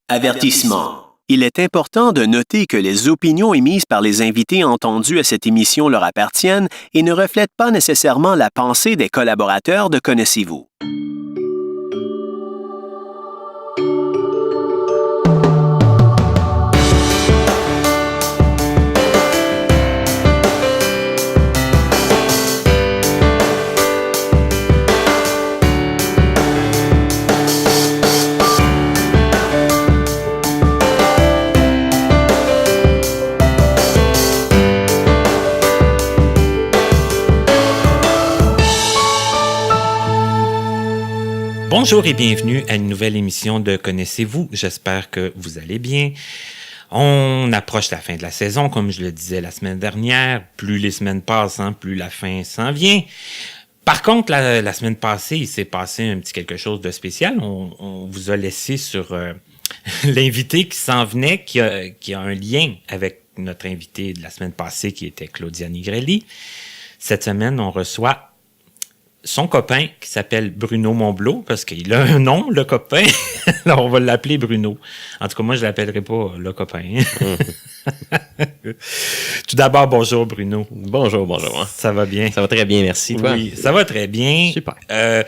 Avertissement. Il est important de noter que les opinions émises par les invités entendus à cette émission leur appartiennent et ne reflètent pas nécessairement la pensée des collaborateurs de Connaissez-vous. Bonjour et bienvenue à une nouvelle émission de Connaissez-vous. J'espère que vous allez bien. On approche la fin de la saison, comme je le disais la semaine dernière. Plus les semaines passent, plus la fin s'en vient. Par contre, la semaine passée, il s'est passé un petit quelque chose de spécial. On vous a laissé sur l'invité qui s'en venait, qui a un lien avec notre invité de la semaine passée, qui était Claudia Nigrelli. Cette semaine, on reçoit son copain qui s'appelle Bruno Monblot, parce qu'il a un nom, le copain. Alors, on va l'appeler Bruno. En tout cas, moi, je ne l'appellerai pas le copain. Tout d'abord, bonjour Bruno. Bonjour. Ça va bien? Ça va très bien, merci. Toi? Oui, ça va très bien. Super.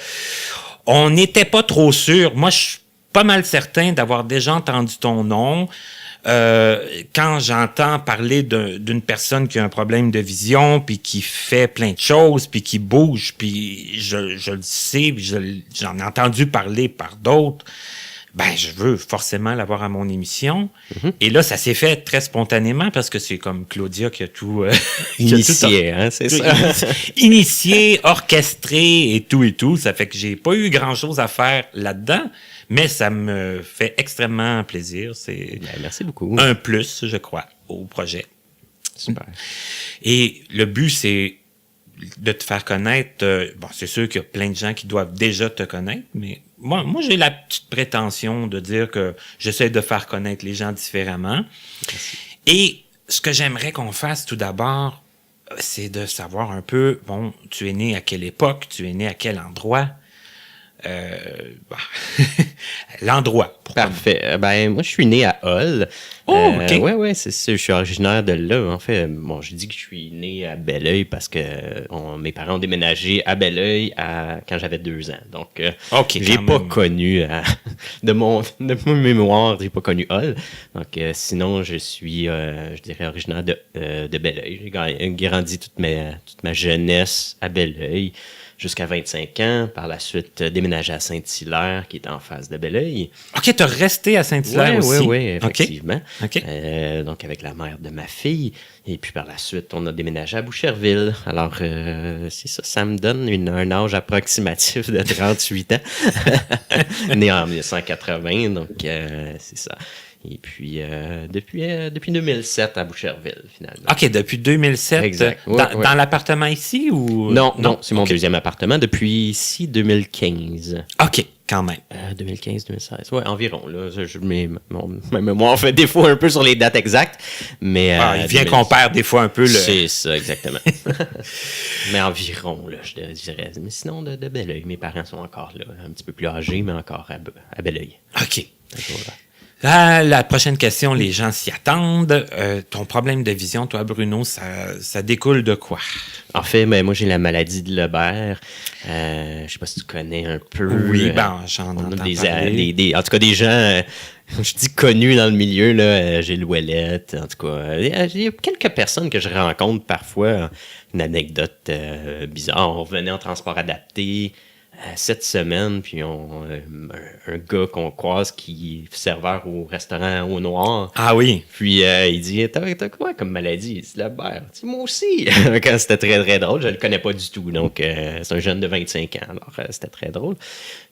On n'était pas trop sûr. Moi, je suis pas mal certain d'avoir déjà entendu ton nom. Quand j'entends parler d'une personne qui a un problème de vision, puis qui fait plein de choses, puis qui bouge, puis je le sais, puis j'en ai entendu parler par d'autres, ben je veux forcément l'avoir à mon émission. Mm-hmm. Et là, ça s'est fait très spontanément, parce que c'est comme Claudia qui a tout... initié, c'est ça. Initié, orchestré et tout. Ça fait que j'ai pas eu grand-chose à faire là-dedans. Mais ça me fait extrêmement plaisir. C'est merci beaucoup. Un plus, je crois, au projet. Super. Et le but, c'est de te faire connaître. Bon, c'est sûr qu'il y a plein de gens qui doivent déjà te connaître, mais moi j'ai la petite prétention de dire que j'essaie de faire connaître les gens différemment. Merci. Et ce que j'aimerais qu'on fasse tout d'abord, c'est de savoir un peu, bon, tu es né à quelle époque, tu es né à quel endroit? L'endroit. Parfait. Moi, je suis né à Hull. Oh, OK. Ouais, c'est ça. Je suis originaire de là. En fait, bon, je dis que je suis né à Belleuil parce que mes parents ont déménagé à Belleuil quand j'avais 2 ans. Donc, j'ai pas connu, de mon mémoire, j'ai pas connu Hull. Donc, sinon, je suis, je dirais, originaire de Belleuil. J'ai grandi toute ma jeunesse à Belleuil. Jusqu'à 25 ans. Par la suite, déménagé à Saint-Hilaire, qui est en face de Belleuil. OK, tu as resté à Saint-Hilaire aussi? Oui, effectivement. OK. Donc, avec la mère de ma fille. Et puis, par la suite, on a déménagé à Boucherville. Alors, c'est ça, ça me donne un âge approximatif de 38 ans. Né en 1980, donc c'est ça. Et puis, depuis 2007 à Boucherville, finalement. OK, depuis 2007. Exact. Dans l'appartement ici ou... Non, c'est mon deuxième appartement depuis ici 2015. OK, quand même. 2015-2016, ouais, environ. Là, ma mémoire fait défaut un peu sur les dates exactes, mais... il vient qu'on perd des fois un peu le... C'est ça, exactement. Mais environ, là, je dirais. Mais sinon, de Belleuil, mes parents sont encore là, un petit peu plus âgés, mais encore à Belleuil. OK. La prochaine question, les gens s'y attendent. Ton problème de vision, toi, Bruno, ça découle de quoi? En fait, moi, j'ai la maladie de Leber. Je sais pas si tu connais un peu. Oui, j'en entends parler. En tout cas, des gens, je dis connus dans le milieu, là, Gilles Ouellette, en tout cas. Il y a quelques personnes que je rencontre parfois. Une anecdote bizarre. On revenait en transport adapté cette semaine, puis un gars qu'on croise qui est serveur au restaurant au Noir. Ah oui. Puis il dit « T'as quoi comme maladie? » Il dit « Leber. » Moi aussi. Quand c'était très, très drôle. Je le connais pas du tout. Donc, c'est un jeune de 25 ans. Alors, c'était très drôle.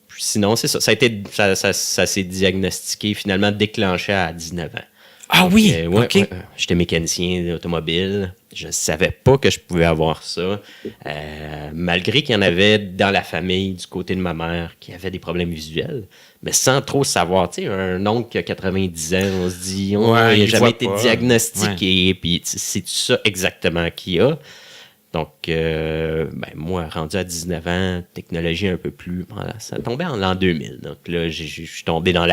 Puis sinon, c'est ça. Ça s'est diagnostiqué, finalement, déclenché à 19 ans. Ah oui, OK. Ouais, j'étais mécanicien automobile. Je savais pas que je pouvais avoir ça. Malgré qu'il y en avait dans la famille, du côté de ma mère, qui avait des problèmes visuels, mais sans trop savoir. Tu sais, un oncle qui a 90 ans, on se dit, il n'a jamais été diagnostiqué. Puis c'est ça exactement qu'il y a. Donc, moi, rendu à 19 ans, technologie un peu plus... Voilà, ça tombait en l'an 2000. Donc là, je suis tombé dans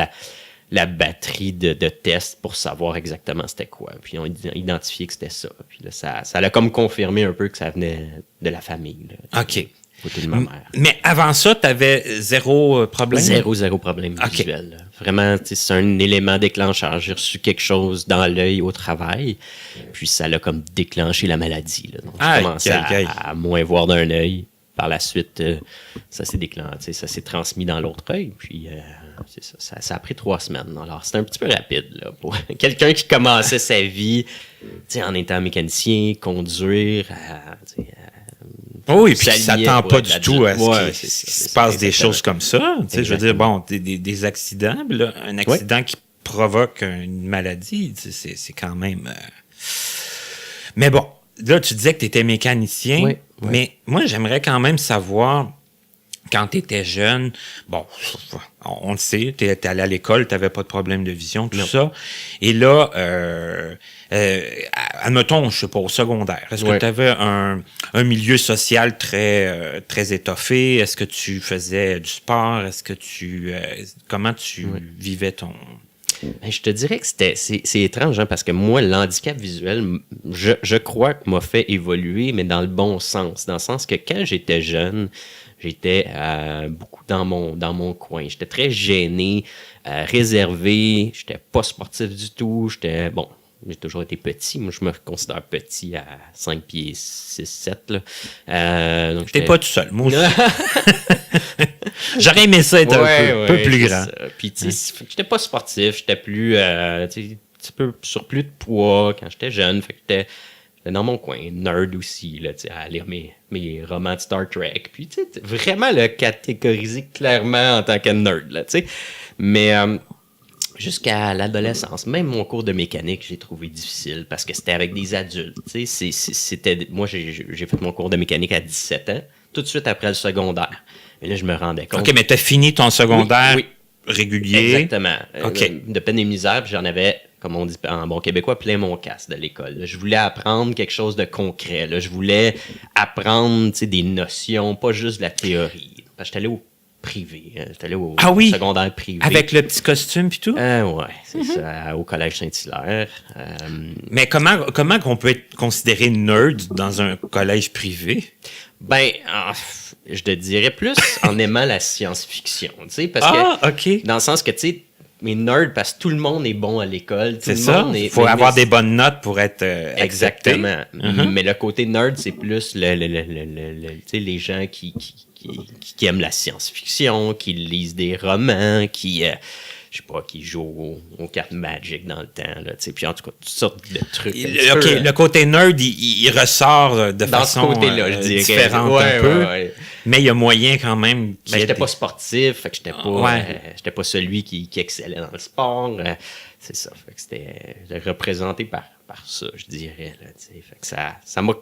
la batterie de tests pour savoir exactement c'était quoi. Puis, on a identifié que c'était ça. Puis là, ça a comme confirmé un peu que ça venait de la famille. Là, OK. De ma mère. Mais avant ça, tu avais zéro problème? Zéro problème visuel. Là. Vraiment, c'est un élément déclencheur. J'ai reçu quelque chose dans l'œil au travail, puis ça l'a comme déclenché la maladie. Là. Donc, j'ai commencé à moins voir d'un œil. Par la suite, ça s'est déclenché, ça s'est transmis dans l'autre œil, puis c'est ça a pris 3 semaines. Alors, c'était un petit peu rapide là, pour quelqu'un qui commençait sa vie en étant mécanicien, conduire, oui, puis qui ne s'attend pas du tout à ce qu'il se passe des choses comme ça. Je veux dire, bon, des accidents, là, un accident qui provoque une maladie, c'est quand même... Mais bon, là, tu disais que tu étais mécanicien, mais moi, j'aimerais quand même savoir, quand tu étais jeune, bon, on le sait, tu étais allé à l'école, tu n'avais pas de problème de vision, tout ça. Et là, admettons, je sais pas, au secondaire, est-ce que tu avais un milieu social très, très étoffé? Est-ce que tu faisais du sport? Est-ce que comment tu vivais ton... Je te dirais que c'est étrange, hein, parce que moi, l'handicap visuel, je crois que m'a fait évoluer, mais dans le bon sens. Dans le sens que quand j'étais jeune, j'étais beaucoup dans mon coin. J'étais très gêné, réservé. J'étais pas sportif du tout. J'ai toujours été petit. Moi, je me considère petit à 5 pieds 6, 7. Donc t'es pas tout seul, moi aussi. J'aurais aimé ça être un peu plus grand. Puis, tu sais, j'étais pas sportif. J'étais plus, un petit peu surplus de poids quand j'étais jeune. Fait que j'étais dans mon coin. Nerd aussi, là, à lire mes romans de Star Trek. Puis, tu sais, vraiment le catégoriser clairement en tant que nerd, là, tu sais. Mais... jusqu'à l'adolescence, même mon cours de mécanique, j'ai trouvé difficile parce que c'était avec des adultes. Moi, j'ai fait mon cours de mécanique à 17 ans, tout de suite après le secondaire. Et là, je me rendais compte... OK, mais tu as fini ton secondaire régulier. Exactement. De peine et misère, puis j'en avais, comme on dit en bon québécois, plein mon casse de l'école. Je voulais apprendre quelque chose de concret. Là. Je voulais apprendre des notions, pas juste de la théorie. Parce que j'étais allé au privé. J'étais allé au secondaire privé. Avec le petit costume et tout? Oui, c'est ça, au Collège Saint-Hilaire. Mais comment qu'on peut être considéré nerd dans un collège privé? Ben, je te dirais plus en aimant la science-fiction, tu sais, parce que OK. Dans le sens que, tu sais, mais nerd, parce que tout le monde est bon à l'école. C'est ça, il faut avoir des bonnes notes pour être exactement. Mais le côté nerd, c'est plus tu sais, les gens qui aiment la science-fiction, qui lisent des romans, qui... je sais pas, qui jouent aux cartes Magic dans le temps, là, tu sais, puis en tout cas, toutes sortes de trucs. Le côté nerd, il ressort de façon différente un peu, mais il y a moyen quand même... Mais j'étais pas sportif, fait que j'étais pas celui qui excellait dans le sport, c'est ça, fait que c'était représenté par ça, je dirais, là, tu sais, fait que ça m'a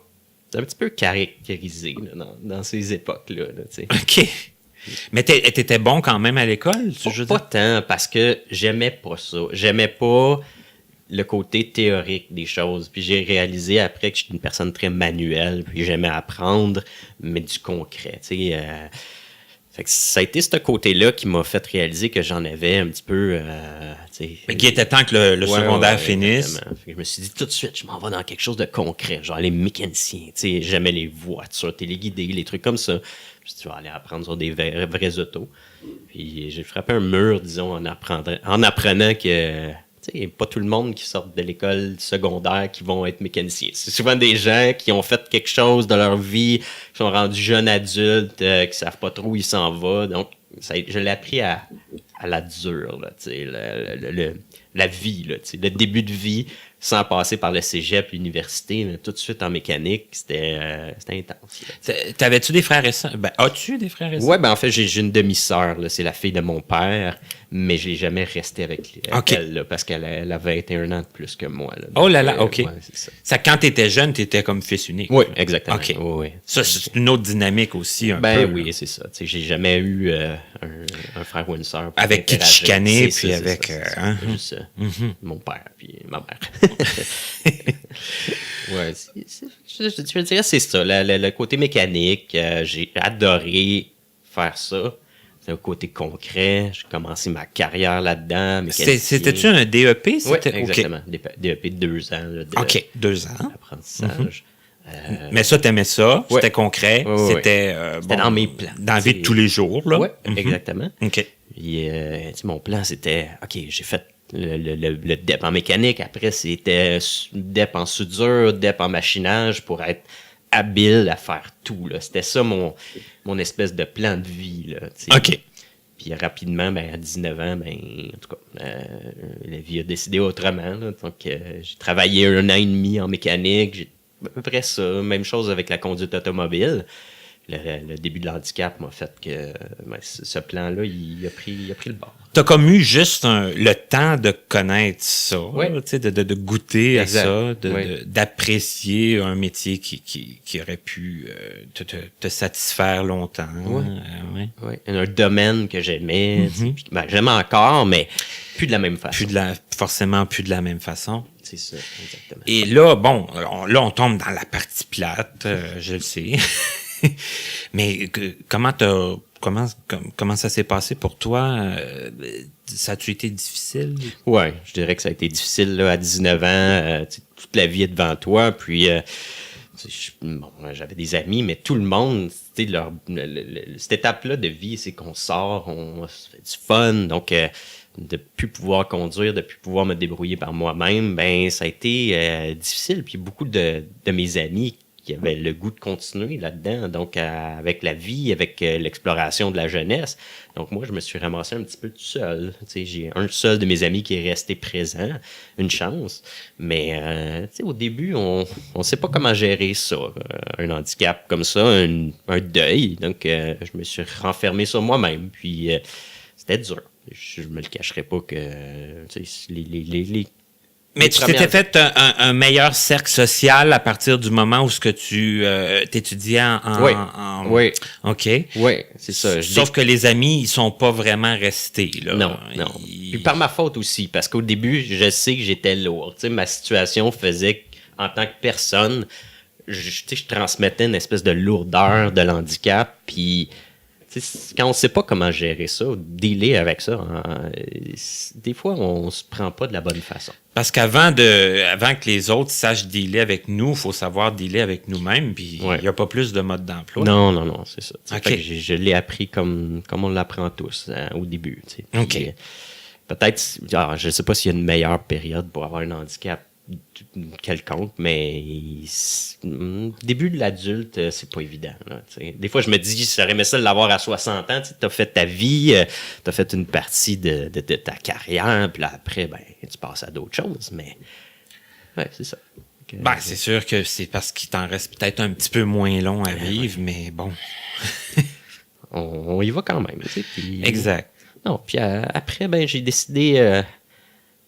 un petit peu caractérisé là, dans ces époques-là, tu sais. OK. Mais t'étais bon quand même à l'école? Pas tant, parce que j'aimais pas ça. J'aimais pas le côté théorique des choses. Puis j'ai réalisé après que j'étais une personne très manuelle, puis j'aimais apprendre, mais du concret. Fait que ça a été ce côté-là qui m'a fait réaliser que j'en avais un petit peu... mais qu'il était temps que le secondaire finisse. Fait que je me suis dit tout de suite, je m'en vais dans quelque chose de concret, genre les mécaniciens. J'aimais les voitures, téléguidées, les trucs comme ça. Puis tu vas aller apprendre sur des vrais autos. Puis j'ai frappé un mur, disons, en apprenant que pas tout le monde qui sort de l'école secondaire qui vont être mécaniciens. C'est souvent des gens qui ont fait quelque chose de leur vie, qui sont rendus jeunes adultes, qui savent pas trop où ils s'en vont. Donc, je l'ai appris à la dure, là, la vie, là, le début de vie, sans passer par le cégep, l'université, mais tout de suite en mécanique, c'était intense. T'avais-tu des frères et sœurs? Ben, as-tu des frères et sœurs? Ouais, ben en fait, j'ai une demi-sœur, là, c'est la fille de mon père, mais je n'ai jamais resté avec elle, là, parce qu'elle a 21 ans de plus que moi. Là. Oh là là, OK. Ouais, c'est ça. Quand tu étais jeune, tu étais comme fils unique. Oui, exactement. OK. Oui. Ça, c'est une autre dynamique aussi, un peu. Ben oui, c'est ça. J'ai jamais eu un frère ou une sœur. Avec qui te chicaner, puis avec... juste mon père, puis ma mère. Ouais, je dirais c'est ça. Le côté mécanique, j'ai adoré faire ça. C'est un côté concret. J'ai commencé ma carrière là-dedans. C'était-tu un DEP? Oui, exactement. DEP de 2 ans. Là, OK, 2 ans. D'apprentissage. Mais ça, t'aimais ça? C'était concret? C'était dans mes plans. Dans la vie de tous les jours, là? Oui, exactement. OK. Puis, mon plan, c'était, OK, j'ai fait le DEP en mécanique. Après, c'était DEP en soudure, DEP en machinage pour être habile à faire tout. Là. C'était ça mon espèce de plan de vie. Là, OK. Puis rapidement, à 19 ans, en tout cas, la vie a décidé autrement. Là. Donc, j'ai travaillé 1 an et demi en mécanique. J'ai à peu près ça. Même chose avec la conduite automobile. Le début de l'handicap m'a fait que ce plan-là, il a pris le bord. T'as comme eu juste le temps de connaître ça, de goûter à ça, d'apprécier un métier qui aurait pu te satisfaire longtemps. Oui. Un domaine que j'aimais. J'aime encore, mais plus de la même façon. Forcément plus de la même façon. C'est ça, exactement. Et là, on tombe dans la partie plate, je le sais. Mais comment ça s'est passé pour toi? Ça a-tu été difficile? Oui, je dirais que ça a été difficile là, à 19 ans. Toute la vie est devant toi. Puis, j'avais des amis, mais tout le monde, cette étape-là de vie, c'est qu'on sort, on se fait du fun. Donc, de plus pouvoir conduire, de plus pouvoir me débrouiller par moi-même, ça a été difficile. Puis, beaucoup de mes amis qui avaient le goût de continuer là-dedans, donc avec la vie, avec l'exploration de la jeunesse. Donc moi, je me suis ramassé un petit peu tout seul. J'ai un seul de mes amis qui est resté présent, une chance. Mais au début, on sait pas comment gérer ça, un handicap comme ça, un deuil. Donc je me suis renfermé sur moi-même, puis c'était dur. Je me le cacherai pas que Mais tu t'étais fait un meilleur cercle social à partir du moment où ce que tu t'étudiais en... Oui. OK. Oui, c'est ça. Sauf que les amis, ils sont pas vraiment restés, là. Non. Puis par ma faute aussi, parce qu'au début, je sais que j'étais lourd. Ma situation faisait qu'en tant que personne, je transmettais une espèce de lourdeur de l'handicap, puis... quand on ne sait pas comment gérer ça, dealer avec ça, des fois, on se prend pas de la bonne façon. Parce qu'avant que les autres sachent dealer avec nous, il faut savoir dealer avec nous-mêmes, puis il n'y a pas plus de mode d'emploi. Non, c'est ça. Okay. Je l'ai appris comme on l'apprend tous au début. OK. Peut-être, je ne sais pas s'il y a une meilleure période pour avoir un handicap quelconque, mais début de l'adulte, c'est pas évident. Là, des fois, je me dis, j'aurais aimé ça de l'avoir à 60 ans. Tu as fait ta vie, tu as fait une partie de ta carrière, puis là, après, tu passes à d'autres choses. Mais, c'est ça. C'est sûr que c'est parce qu'il t'en reste peut-être un petit peu moins long à vivre, mais bon. on y va quand même. Puis, exact. Non, puis après, j'ai décidé...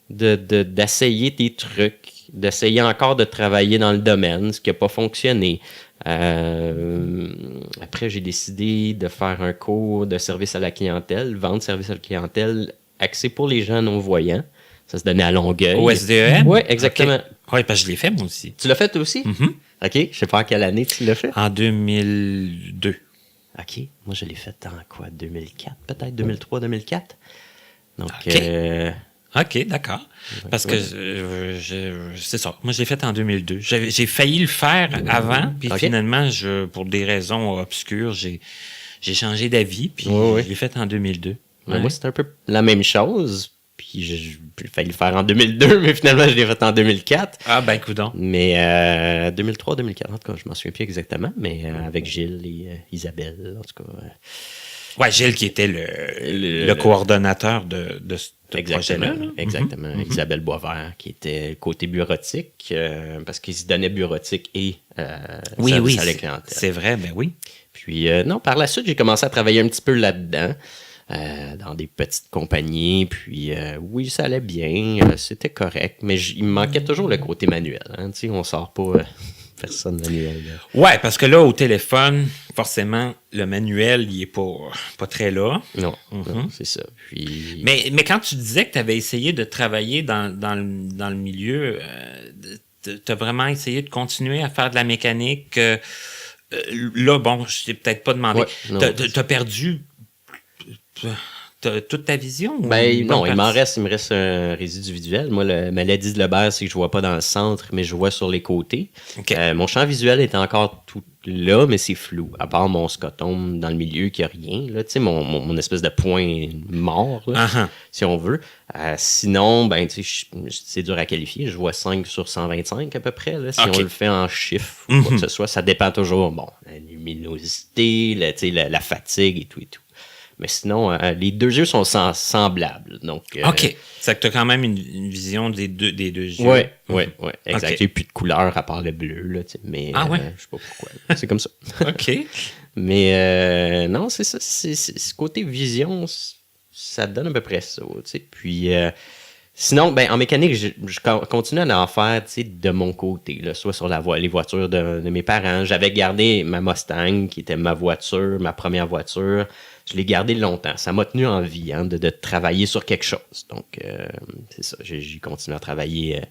d'essayer des trucs, d'essayer encore de travailler dans le domaine, ce qui n'a pas fonctionné. Après, j'ai décidé de faire un cours de service à la clientèle, vente service à la clientèle, axé pour les gens non-voyants. Ça se donnait à Longueuil. Au SDEM? Oui, exactement. Okay. Oui, parce que je l'ai fait, moi aussi. Tu l'as fait, toi aussi? Mm-hmm. OK. Je sais pas en quelle année tu l'as fait. En 2002. OK. Moi, je l'ai fait en quoi? 2004? Peut-être 2003, 2004? Donc... OK. OK, d'accord. Parce que c'est ça. Moi, je l'ai fait en 2002. J'ai failli le faire avant, puis finalement, pour des raisons obscures, j'ai changé d'avis, puis je l'ai fait en 2002. Ouais. Moi, c'était un peu la même chose, puis j'ai failli le faire en 2002, mais finalement, je l'ai fait en 2004. Ah, coudonc. Mais 2003, 2004, en tout cas, je m'en souviens plus exactement, mais avec Gilles et Isabelle, en tout cas... Ouais, Gilles qui était le coordonnateur de ce projet-là. Exactement. Isabelle Boisvert qui était côté bureautique, parce qu'ils se donnaient bureautique et service à la clientèle. C'est vrai, oui. Puis, par la suite, j'ai commencé à travailler un petit peu là-dedans, dans des petites compagnies. Puis, oui, ça allait bien, c'était correct, mais il me manquait toujours le côté manuel. Hein, tu sais, on sort pas... personne manuel. Ouais, parce que là, au téléphone, forcément, le manuel, il est pas très là. Non, c'est ça. Puis... Mais quand tu disais que tu avais essayé de travailler dans le milieu, tu as vraiment essayé de continuer à faire de la mécanique. Là, je t'ai peut-être pas demandé. Ouais, tu as perdu toute ta vision? Ben, non, il me reste un résidu visuel. Moi, la maladie de Lebert, c'est que je vois pas dans le centre, mais je vois sur les côtés. Okay. Mon champ visuel est encore tout là, mais c'est flou. À part mon scotome dans le milieu, qui a rien. Là, tu sais, mon espèce de point mort, là, si on veut. Sinon, ben, tu sais, c'est dur à qualifier. Je vois 5 sur 125 à peu près. Là, si on le fait en chiffres, quoi que ce soit, ça dépend toujours. Bon, la luminosité, la fatigue et tout et tout. Mais sinon, les deux yeux sont semblables. Donc, OK. C'est que tu as quand même une vision des deux yeux. Oui, exact. Okay. Il n'y a plus de couleur à part le bleu, là, mais je ne sais pas pourquoi. C'est comme ça. OK. Mais non, c'est ça. Ce côté vision, ça donne à peu près ça. Puis, sinon, ben, en mécanique, je continue à en faire de mon côté, là, soit sur les voitures de mes parents. J'avais gardé ma Mustang, qui était ma première voiture. Je l'ai gardé longtemps. Ça m'a tenu en vie de travailler sur quelque chose. Donc, c'est ça. J'ai continué à travailler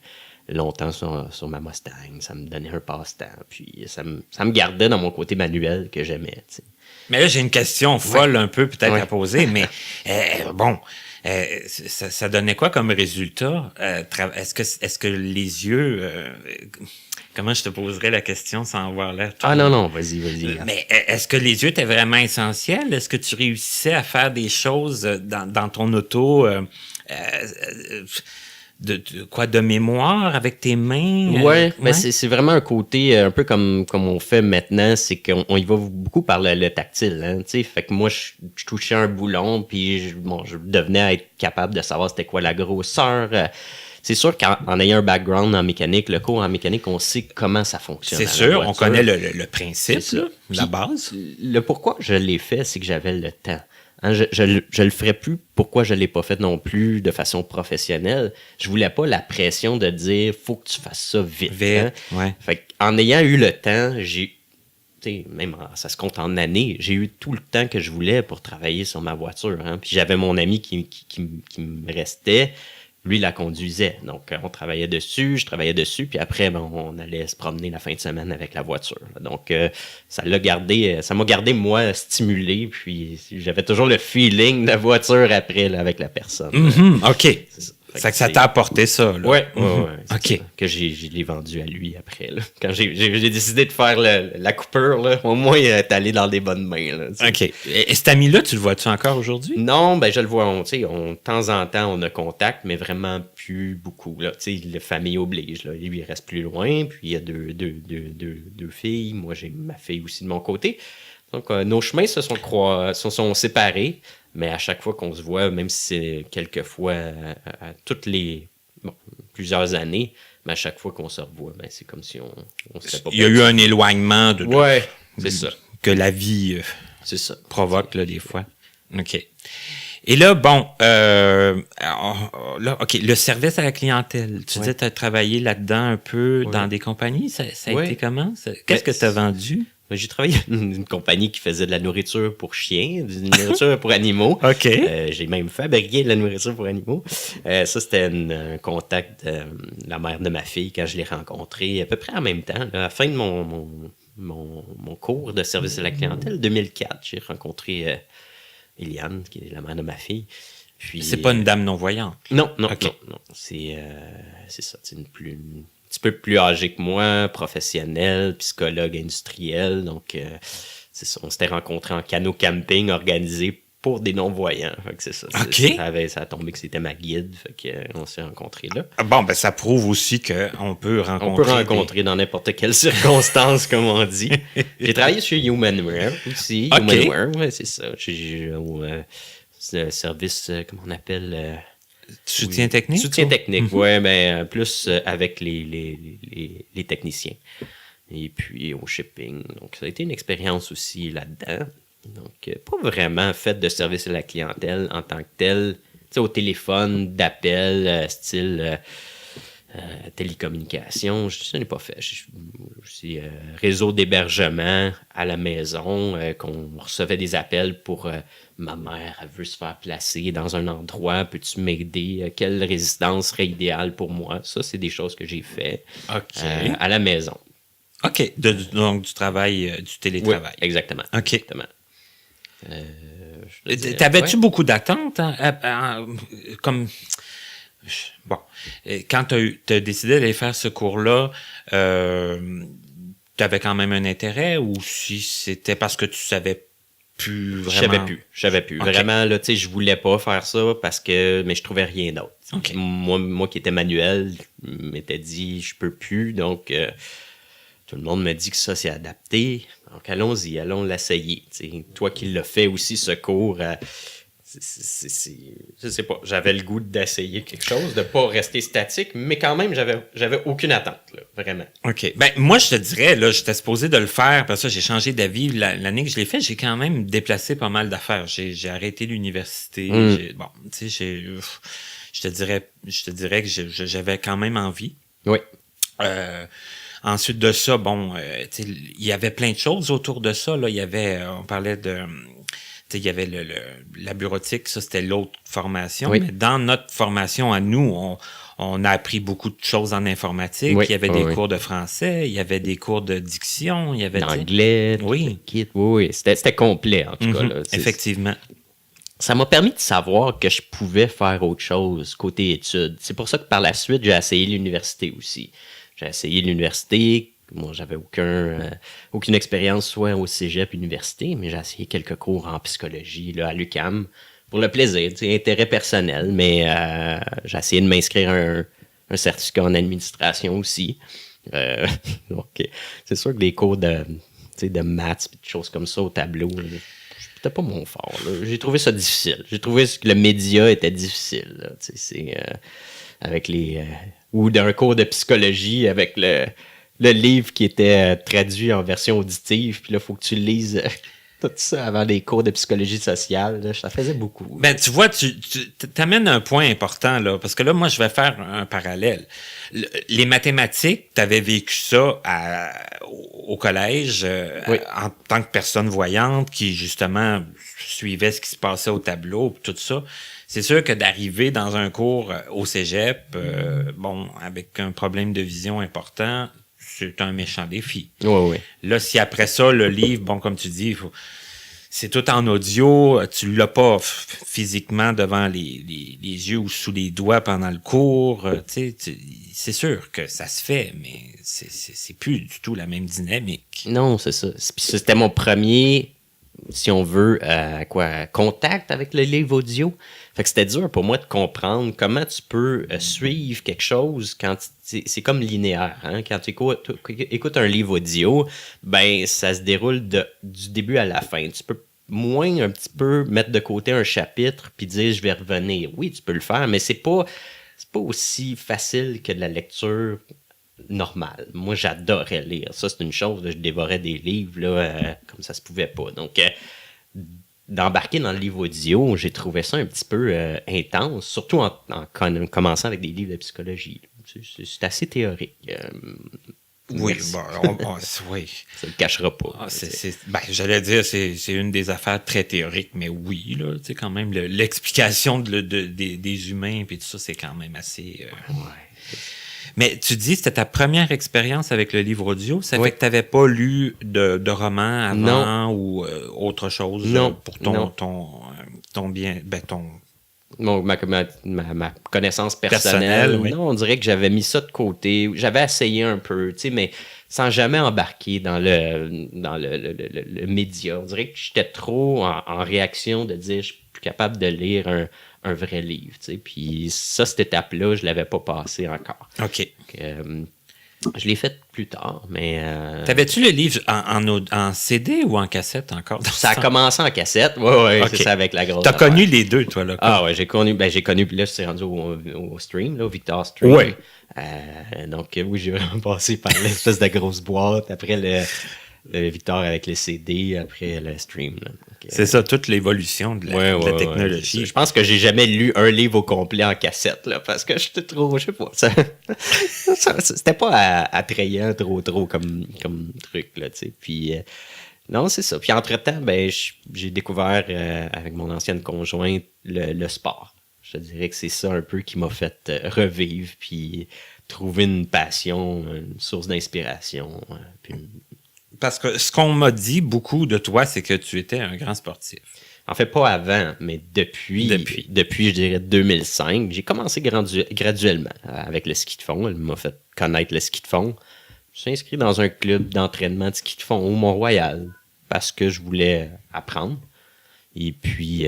longtemps sur ma Mustang. Ça me donnait un passe-temps. Puis, ça me gardait dans mon côté manuel que j'aimais. T'sais. Mais là, j'ai une question folle un peu peut-être à poser. Mais bon, ça donnait quoi comme résultat? Est-ce que les yeux... Comment je te poserais la question sans avoir l'air... Non, vas-y. Mais est-ce que les yeux étaient vraiment essentiels? Est-ce que tu réussissais à faire des choses dans ton auto de mémoire avec tes mains? Oui, mais c'est vraiment un côté un peu comme on fait maintenant, c'est qu'on y va beaucoup par le tactile. Hein, fait que moi, je touchais un boulon, puis je devenais être capable de savoir c'était quoi la grosseur... C'est sûr qu'en ayant un background en mécanique, le cours en mécanique, on sait comment ça fonctionne. C'est sûr, on connaît le principe, la base. Le pourquoi je l'ai fait, c'est que j'avais le temps. Hein, je le ferais plus. Pourquoi je l'ai pas fait non plus de façon professionnelle? Je voulais pas la pression de dire « faut que tu fasses ça vite ». Fait qu'en ayant eu le temps, même ça se compte en années, j'ai eu tout le temps que je voulais pour travailler sur ma voiture. Hein. Puis j'avais mon ami qui me restait. Lui, la conduisait. Donc, on travaillait dessus, je travaillais dessus, puis après, on allait se promener la fin de semaine avec la voiture. Donc, ça m'a gardé, moi, stimulé, puis j'avais toujours le feeling de la voiture après, là, avec la personne. OK. C'est que ça t'a apporté ça, là. Oui. OK. Que je l'ai vendu à lui après, là. Quand j'ai décidé de faire la coupure, là, au moins, il est allé dans des bonnes mains, là. OK. Et cet ami-là, tu le vois-tu encore aujourd'hui? Non, ben je le vois. De temps en temps, on a contact, mais vraiment plus beaucoup, là. Tu sais, la famille oblige, là. Lui, il reste plus loin, puis il y a deux filles. Moi, j'ai ma fille aussi de mon côté. Donc, nos chemins se sont séparés. Mais à chaque fois qu'on se voit, même si c'est quelquefois à toutes les plusieurs années, mais à chaque fois qu'on se revoit, ben c'est comme si on serait pas. Il y a eu un éloignement c'est ça. Que la vie c'est ça. provoque là, des fois. OK. Et là, bon, OK, le service à la clientèle. Tu disais que tu as travaillé là-dedans un peu dans des compagnies. Ça a été comment? Qu'est-ce que tu as vendu? J'ai travaillé dans une compagnie qui faisait de la nourriture pour chiens, de la nourriture pour animaux. OK. J'ai même fabriqué de la nourriture pour animaux. Ça, c'était un contact de la mère de ma fille quand je l'ai rencontrée à peu près en même temps. Là, à la fin de mon cours de service à la clientèle, 2004, j'ai rencontré Eliane, qui est la mère de ma fille. Puis, c'est pas une dame non-voyante? Non. C'est ça, c'est un petit peu plus âgée que moi, professionnelle, psychologue industriel. Donc, c'est ça. On s'était rencontrés en canot camping organisé pour des non-voyants. Fait que c'est ça. OK. Ça a tombé que c'était ma guide. Fait qu'on s'est rencontrés là. Bon, ben ça prouve aussi qu'on peut rencontrer... dans n'importe quelle circonstance, comme on dit. J'ai travaillé chez Humanware aussi. OK. Humanware, c'est ça. J'ai service, comment on appelle... Soutien technique? Soutien technique, oui, mais plus avec les techniciens. Et puis au shipping. Donc, ça a été une expérience aussi là-dedans. Donc, pas vraiment fait de service à la clientèle en tant que tel. Tu sais, au téléphone, d'appel, style télécommunication, ça n'est pas fait. C'est réseau d'hébergement à la maison, qu'on recevait des appels pour ma mère, elle veut se faire placer dans un endroit, peux-tu m'aider? Quelle résidence serait idéale pour moi? Ça, c'est des choses que j'ai fait à la maison. OK. Donc, du travail, du télétravail. Oui, exactement. OK. Exactement. T'avais-tu beaucoup d'attentes? Comme... Bon, quand t'as décidé d'aller faire ce cours-là, t'avais quand même un intérêt ou si c'était parce que tu savais plus vraiment? Je savais plus. Okay. Vraiment, là, tu sais, je voulais pas faire ça mais je trouvais rien d'autre. Okay. Moi qui étais manuel, je m'étais dit, je peux plus, donc tout le monde me dit que ça, c'est adapté. Donc, allons-y, allons l'essayer. T'sais, toi qui l'as fait aussi, ce cours, je sais pas, j'avais le goût d'essayer quelque chose, de pas rester statique, mais quand même, j'avais aucune attente, là, vraiment. OK. Ben, moi, je te dirais, là, j'étais supposé de le faire, parce que j'ai changé d'avis. L'année que je l'ai fait, j'ai quand même déplacé pas mal d'affaires. J'ai arrêté l'université. Bon, tu sais, je te dirais que j'avais quand même envie. Oui. Ensuite de ça, bon, il y avait plein de choses autour de ça. Là. Il y avait, on parlait de... Il y avait la bureautique, ça c'était l'autre formation. Oui. Mais dans notre formation à nous, on a appris beaucoup de choses en informatique. Oui. Il y avait des cours de français, il y avait des cours de diction, il y avait... D'anglais, oui. Oui, c'était complet en tout cas. Là, effectivement. Ça m'a permis de savoir que je pouvais faire autre chose côté études. C'est pour ça que par la suite, j'ai essayé l'université aussi. J'ai essayé l'université. Moi, j'avais aucune expérience soit au cégep, université, mais j'ai essayé quelques cours en psychologie là, à l'UQAM pour le plaisir, intérêt personnel, mais j'ai essayé de m'inscrire un certificat en administration aussi. Donc, c'est sûr que les cours de maths et des choses comme ça au tableau, c'était pas mon fort. Là. J'ai trouvé ça difficile. J'ai trouvé que le média était difficile. Là, avec ou d'un cours de psychologie avec le livre qui était traduit en version auditive, puis là, il faut que tu lises tout ça avant les cours de psychologie sociale. Là, ça faisait beaucoup. Ben, tu vois, tu t'amènes un point important, là, parce que là, moi, je vais faire un parallèle. Les mathématiques, tu avais vécu ça au collège oui. En tant que personne voyante qui, justement, suivait ce qui se passait au tableau, tout ça. C'est sûr que d'arriver dans un cours au cégep, bon, avec un problème de vision important, c'est un méchant défi. Oui. Là, si après ça, le livre, bon, comme tu dis, c'est tout en audio, tu l'as pas physiquement devant les yeux ou sous les doigts pendant le cours, c'est sûr que ça se fait, mais c'est plus du tout la même dynamique. Non, c'est ça. C'était mon premier, si on veut, contact avec le livre audio. Fait que c'était dur pour moi de comprendre comment tu peux suivre quelque chose quand c'est comme linéaire. Hein? Quand tu écoutes un livre audio, ben ça se déroule du début à la fin. Tu peux un petit peu mettre de côté un chapitre puis dire je vais revenir. Oui, tu peux le faire, mais c'est pas aussi facile que de la lecture normale. Moi, j'adorais lire. Ça, c'est une chose. Là, je dévorais des livres là, comme ça se pouvait pas. Donc d'embarquer dans le livre audio, j'ai trouvé ça un petit peu intense, surtout en commençant avec des livres de psychologie. C'est assez théorique. Oui, oui. Ça ne le cachera pas. J'allais dire, c'est une des affaires très théoriques, mais oui, là, tu sais, quand même, l'explication des humains et tout ça, c'est quand même assez... Mais tu dis, c'était ta première expérience avec le livre audio. Ça fait que tu n'avais pas lu de roman avant ou autre chose pour ton bien... Donc, ma connaissance personnelle. Oui. Non, on dirait que j'avais mis ça de côté. J'avais essayé un peu, tu sais, mais sans jamais embarquer dans le média. On dirait que j'étais trop en réaction de dire je suis plus capable de lire un vrai livre, tu sais. Puis ça, cette étape-là, je l'avais pas passée encore. OK. Je l'ai fait plus tard, mais... T'avais-tu le livre en CD ou en cassette encore? Ça a commencé en cassette, oui, okay. C'est ça, avec la grosse T'as connu les deux, toi, là? Ah ouais, j'ai connu, puis là, c'est rendu au stream, là, au Victor Stream. Oui. Donc, oui, j'ai vraiment passé par l'espèce de grosse boîte, après le Victor avec les CD, après le stream. Là. Donc, c'est ça, toute l'évolution de la technologie. Ouais, je pense que j'ai jamais lu un livre au complet en cassette, là, parce que j'étais trop, je sais pas, c'était pas attrayant trop comme truc, là, tu sais. Puis, non, c'est ça. Puis, entre-temps, ben, j'ai découvert, avec mon ancienne conjointe, le sport. Je te dirais que c'est ça un peu qui m'a fait revivre, puis trouver une passion, une source d'inspiration, puis Parce que ce qu'on m'a dit beaucoup de toi, c'est que tu étais un grand sportif. En fait, pas avant, mais depuis, je dirais 2005, j'ai commencé graduellement avec le ski de fond. Elle m'a fait connaître le ski de fond. Je suis inscrit dans un club d'entraînement de ski de fond au Mont-Royal parce que je voulais apprendre. Et puis,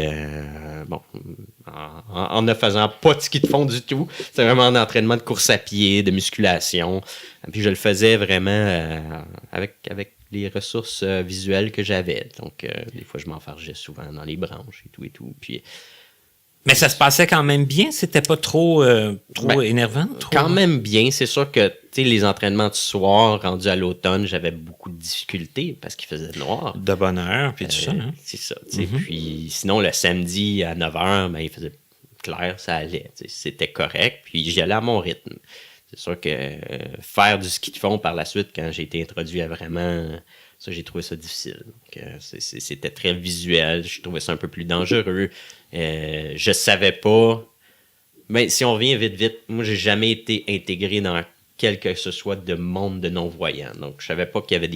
en ne faisant pas de ski de fond du tout, c'était vraiment un entraînement de course à pied, de musculation. Puis je le faisais vraiment avec les ressources visuelles que j'avais. Donc, des fois, je m'enfargeais souvent dans les branches et tout. Puis, mais ça se passait quand même bien? C'était pas trop énervant? Quand même bien. C'est sûr que les entraînements du soir, rendus à l'automne, j'avais beaucoup de difficultés parce qu'il faisait noir. De bonne heure, puis tout ça. Hein? C'est ça. Puis sinon, le samedi à 9h, il faisait clair, ça allait. C'était correct. Puis j'y allais à mon rythme. C'est sûr que faire du ski de fond par la suite, quand j'ai été introduit à vraiment... Ça, j'ai trouvé ça difficile. Donc, c'était très visuel. Je trouvais ça un peu plus dangereux. Je savais pas... Mais si on revient vite, moi, j'ai jamais été intégré dans quel que ce soit de monde de non-voyants. Donc, je savais pas qu'il y avait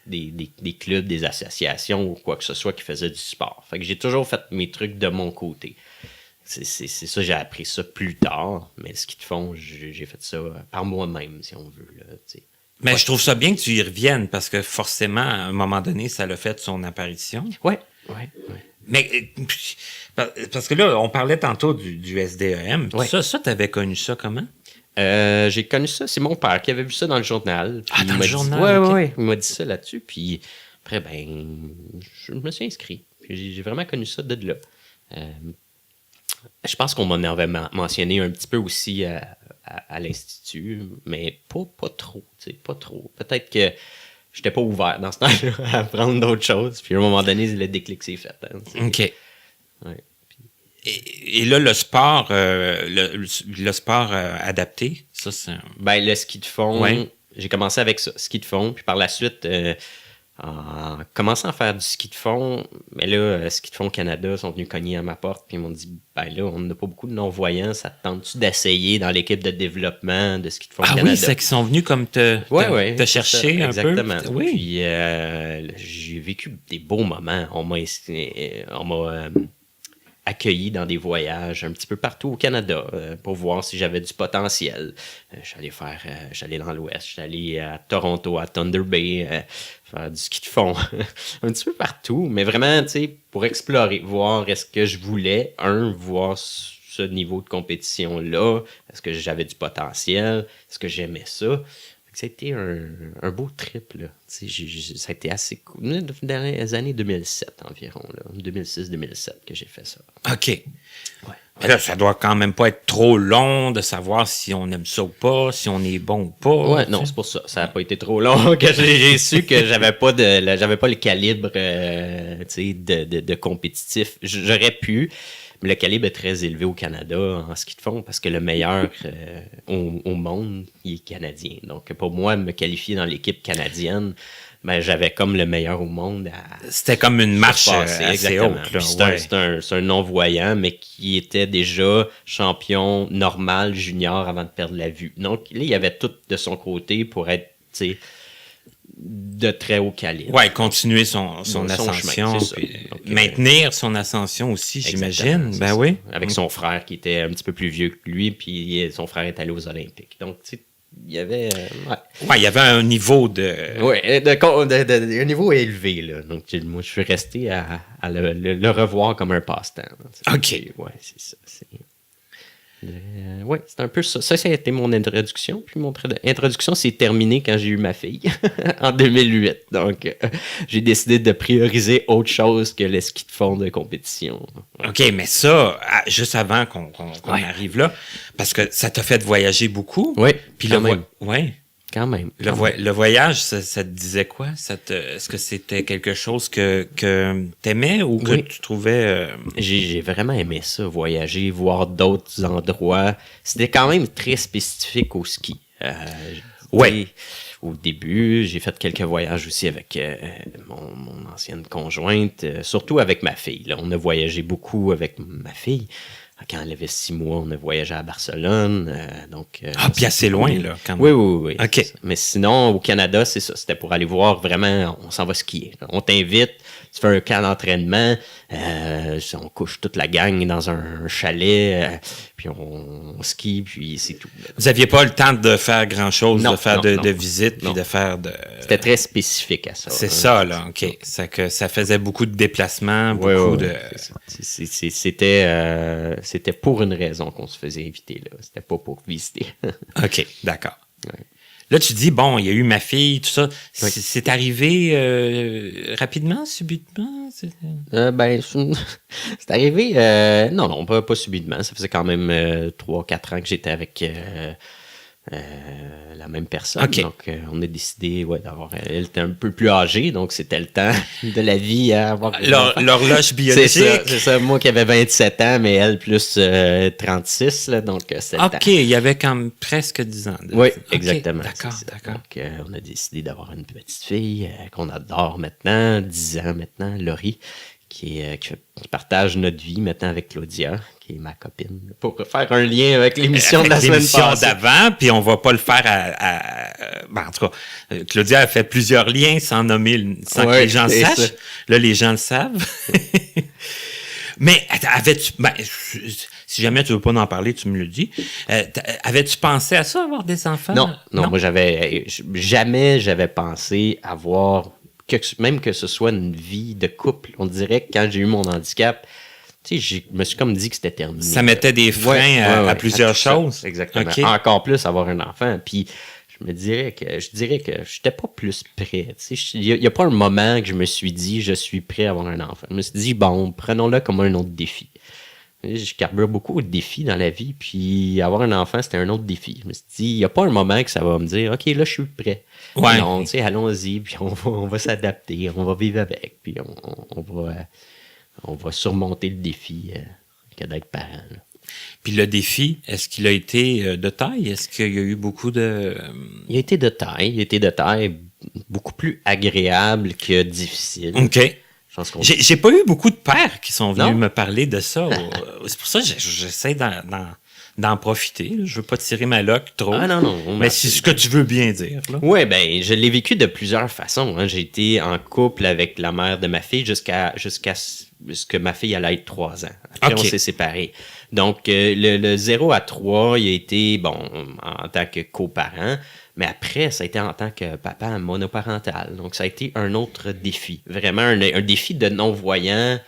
des clubs, des associations ou quoi que ce soit qui faisaient du sport. Fait que j'ai toujours fait mes trucs de mon côté. C'est ça, j'ai appris ça plus tard. Mais le ski de fond, j'ai fait ça par moi-même, si on veut, là, tu sais. Mais je trouve ça bien que tu y reviennes parce que forcément, à un moment donné, ça l'a fait son apparition. Ouais. Mais parce que là, on parlait tantôt du SDEM. Ouais. Ça, t'avais connu ça comment? J'ai connu ça, c'est mon père qui avait vu ça dans le journal. Dans le journal? Oui, il m'a dit ça là-dessus. Puis après, je me suis inscrit. Puis j'ai vraiment connu ça de là. Je pense qu'on m'en avait mentionné un petit peu aussi à l'Institut, mais pas trop, tu sais, pas trop. Peut-être que j'étais pas ouvert dans ce temps-là à apprendre d'autres choses, puis à un moment donné, le déclic s'est fait. Hein, OK. Ouais. Et là, le sport, le sport adapté, ça, c'est... Le ski de fond, j'ai commencé avec ça, ski de fond, puis par la suite... en commençant à faire du ski de fond, mais là, Ski de fond Canada sont venus cogner à ma porte puis ils m'ont dit, là, on n'a pas beaucoup de non-voyants, ça te tente-tu d'essayer dans l'équipe de développement de Ski de fond Canada? Ah oui, c'est qu'ils sont venus comme te chercher un exactement. peu. Oui. Puis j'ai vécu des beaux moments. On m'a accueilli dans des voyages un petit peu partout au Canada pour voir si j'avais du potentiel. J'allais dans l'Ouest, j'allais à Toronto, à Thunder Bay, faire du ski de fond, un petit peu partout, mais vraiment, tu sais, pour explorer, voir est-ce que je voulais, voir ce niveau de compétition-là, est-ce que j'avais du potentiel, est-ce que j'aimais ça. Ça a été un beau trip, là. Ça a été assez cool. Dans les années 2007 environ, là. 2006-2007 que j'ai fait ça. OK. Ouais. Mais là, ça doit quand même pas être trop long de savoir si on aime ça ou pas, si on est bon ou pas. Ouais, non, c'est pour ça. Ça n'a pas été trop long que j'ai su que j'avais pas le calibre de compétitif. J'aurais pu. Mais le calibre est très élevé au Canada en ski de fond parce que le meilleur au monde, il est canadien. Donc, pour moi, me qualifier dans l'équipe canadienne, j'avais comme le meilleur au monde. C'était comme une marche assez haute. C'est un non-voyant, mais qui était déjà champion normal junior avant de perdre la vue. Donc, là, il y avait tout de son côté pour être, de très haut calibre. Oui, continuer son ascension. Chemin, donc, maintenir son ascension aussi, j'imagine. Oui. Avec son frère qui était un petit peu plus vieux que lui, puis son frère est allé aux Olympiques. Donc, tu sais, il y avait... il y avait un niveau de... Oui, un niveau élevé, là. Donc, moi, je suis resté à le revoir comme un passe-temps. OK. Oui, c'est ça. Oui, c'est un peu ça. Ça a été mon introduction. Puis mon introduction s'est terminée quand j'ai eu ma fille, en 2008. Donc, j'ai décidé de prioriser autre chose que le ski de fond de compétition. OK, mais ça, juste avant qu'on arrive là, parce que ça t'a fait voyager beaucoup. Oui, puis quand même. Le voyage, ça te disait quoi? Est-ce que c'était quelque chose que t'aimais ou que tu trouvais... J'ai vraiment aimé ça, voyager, voir d'autres endroits. C'était quand même très spécifique au ski. Au début, j'ai fait quelques voyages aussi avec mon ancienne conjointe, surtout avec ma fille. Là, on a voyagé beaucoup avec ma fille. Quand elle avait 6 mois, on a voyagé à Barcelone. Puis assez loin, là, quand même. Oui. OK. Mais sinon, au Canada, c'est ça. C'était pour aller voir vraiment, on s'en va skier. On t'invite, tu fais un camp d'entraînement, on couche toute la gang dans un chalet, puis on skie, puis c'est tout. Vous n'aviez pas le temps de faire grand-chose, Non, de faire non, de visites, puis de faire de... C'était très spécifique à ça. C'est ça, là, OK. C'est que ça faisait beaucoup de déplacements, beaucoup de... C'était pour une raison qu'on se faisait inviter, là. C'était pas pour visiter. OK, d'accord. Ouais. Là, tu dis, bon, il y a eu ma fille, tout ça. Oui. C'est arrivé rapidement, subitement? C'est arrivé... non, pas subitement. Ça faisait quand même 3-4 ans que j'étais avec la même personne. Okay. Donc, on a décidé d'avoir... Elle était un peu plus âgée, donc c'était le temps de la vie à avoir... L'horloge biologique. C'est ça. Moi qui avais 27 ans, mais elle plus 36, là, donc c'était le temps. OK, il y avait quand même presque 10 ans. Oui, okay, exactement. D'accord. Donc, on a décidé d'avoir une petite fille qu'on adore maintenant, 10 ans maintenant, Laurie, qui partage notre vie maintenant avec Claudia, qui est ma copine, pour faire un lien avec l'émission de la semaine passée. D'avant, puis on va pas le faire en tout cas, Claudia a fait plusieurs liens sans nommer, sans que les gens sachent. Ça. Là, les gens le savent. Mais avais-tu... si jamais tu veux pas en parler, tu me le dis. Avais-tu pensé à ça, avoir des enfants? Non, moi jamais j'avais pensé avoir... même que ce soit une vie de couple. On dirait que quand j'ai eu mon handicap, tu sais, je me suis comme dit que c'était terminé. Ça mettait des freins à plusieurs choses. Exactement. Okay. Encore plus avoir un enfant. Puis je dirais que je n'étais pas plus prêt. Tu sais, il n'y a pas un moment que je me suis dit je suis prêt à avoir un enfant. Je me suis dit, bon, prenons-le comme un autre défi. Je carbure beaucoup de défis dans la vie, puis avoir un enfant, c'était un autre défi. Je me suis dit, il n'y a pas un moment que ça va me dire, OK, là, je suis prêt. Ouais. Non, tu sais, allons-y, puis on va s'adapter, on va vivre avec, puis on va surmonter le défi que d'être parent. Là. Puis le défi, est-ce qu'il a été de taille? Est-ce qu'il y a eu beaucoup de... Il a été de taille, beaucoup plus agréable que difficile. OK. J'ai pas eu beaucoup de pères qui sont venus me parler de ça. C'est pour ça que j'essaie d'en profiter. Je veux pas tirer ma loque trop. Ah non. Mais c'est ce que tu veux bien dire. Oui, je l'ai vécu de plusieurs façons. Hein. J'ai été en couple avec la mère de ma fille jusqu'à ce que ma fille allait être 3 ans. Après, on s'est séparés. Donc, le 0 à 3, il a été, en tant que coparent. Mais après, ça a été en tant que papa monoparental. Donc, ça a été un autre défi. Vraiment un défi de non-voyant,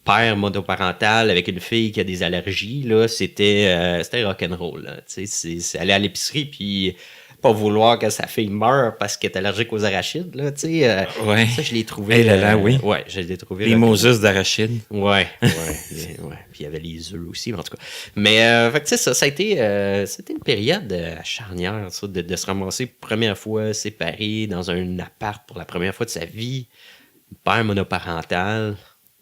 père monoparental avec une fille qui a des allergies. Là, c'était rock'n'roll. Là. C'est aller à l'épicerie puis pas vouloir que sa fille meure parce qu'elle est allergique aux arachides. Là, ça, je l'ai trouvé. Oui. Ouais, je l'ai trouvé. Les Moses d'arachides. Ouais. Puis il y avait les œufs aussi, en tout cas. Mais, ça a été une période charnière, ça, de se ramasser première fois séparé dans un appart pour la première fois de sa vie. Père monoparental.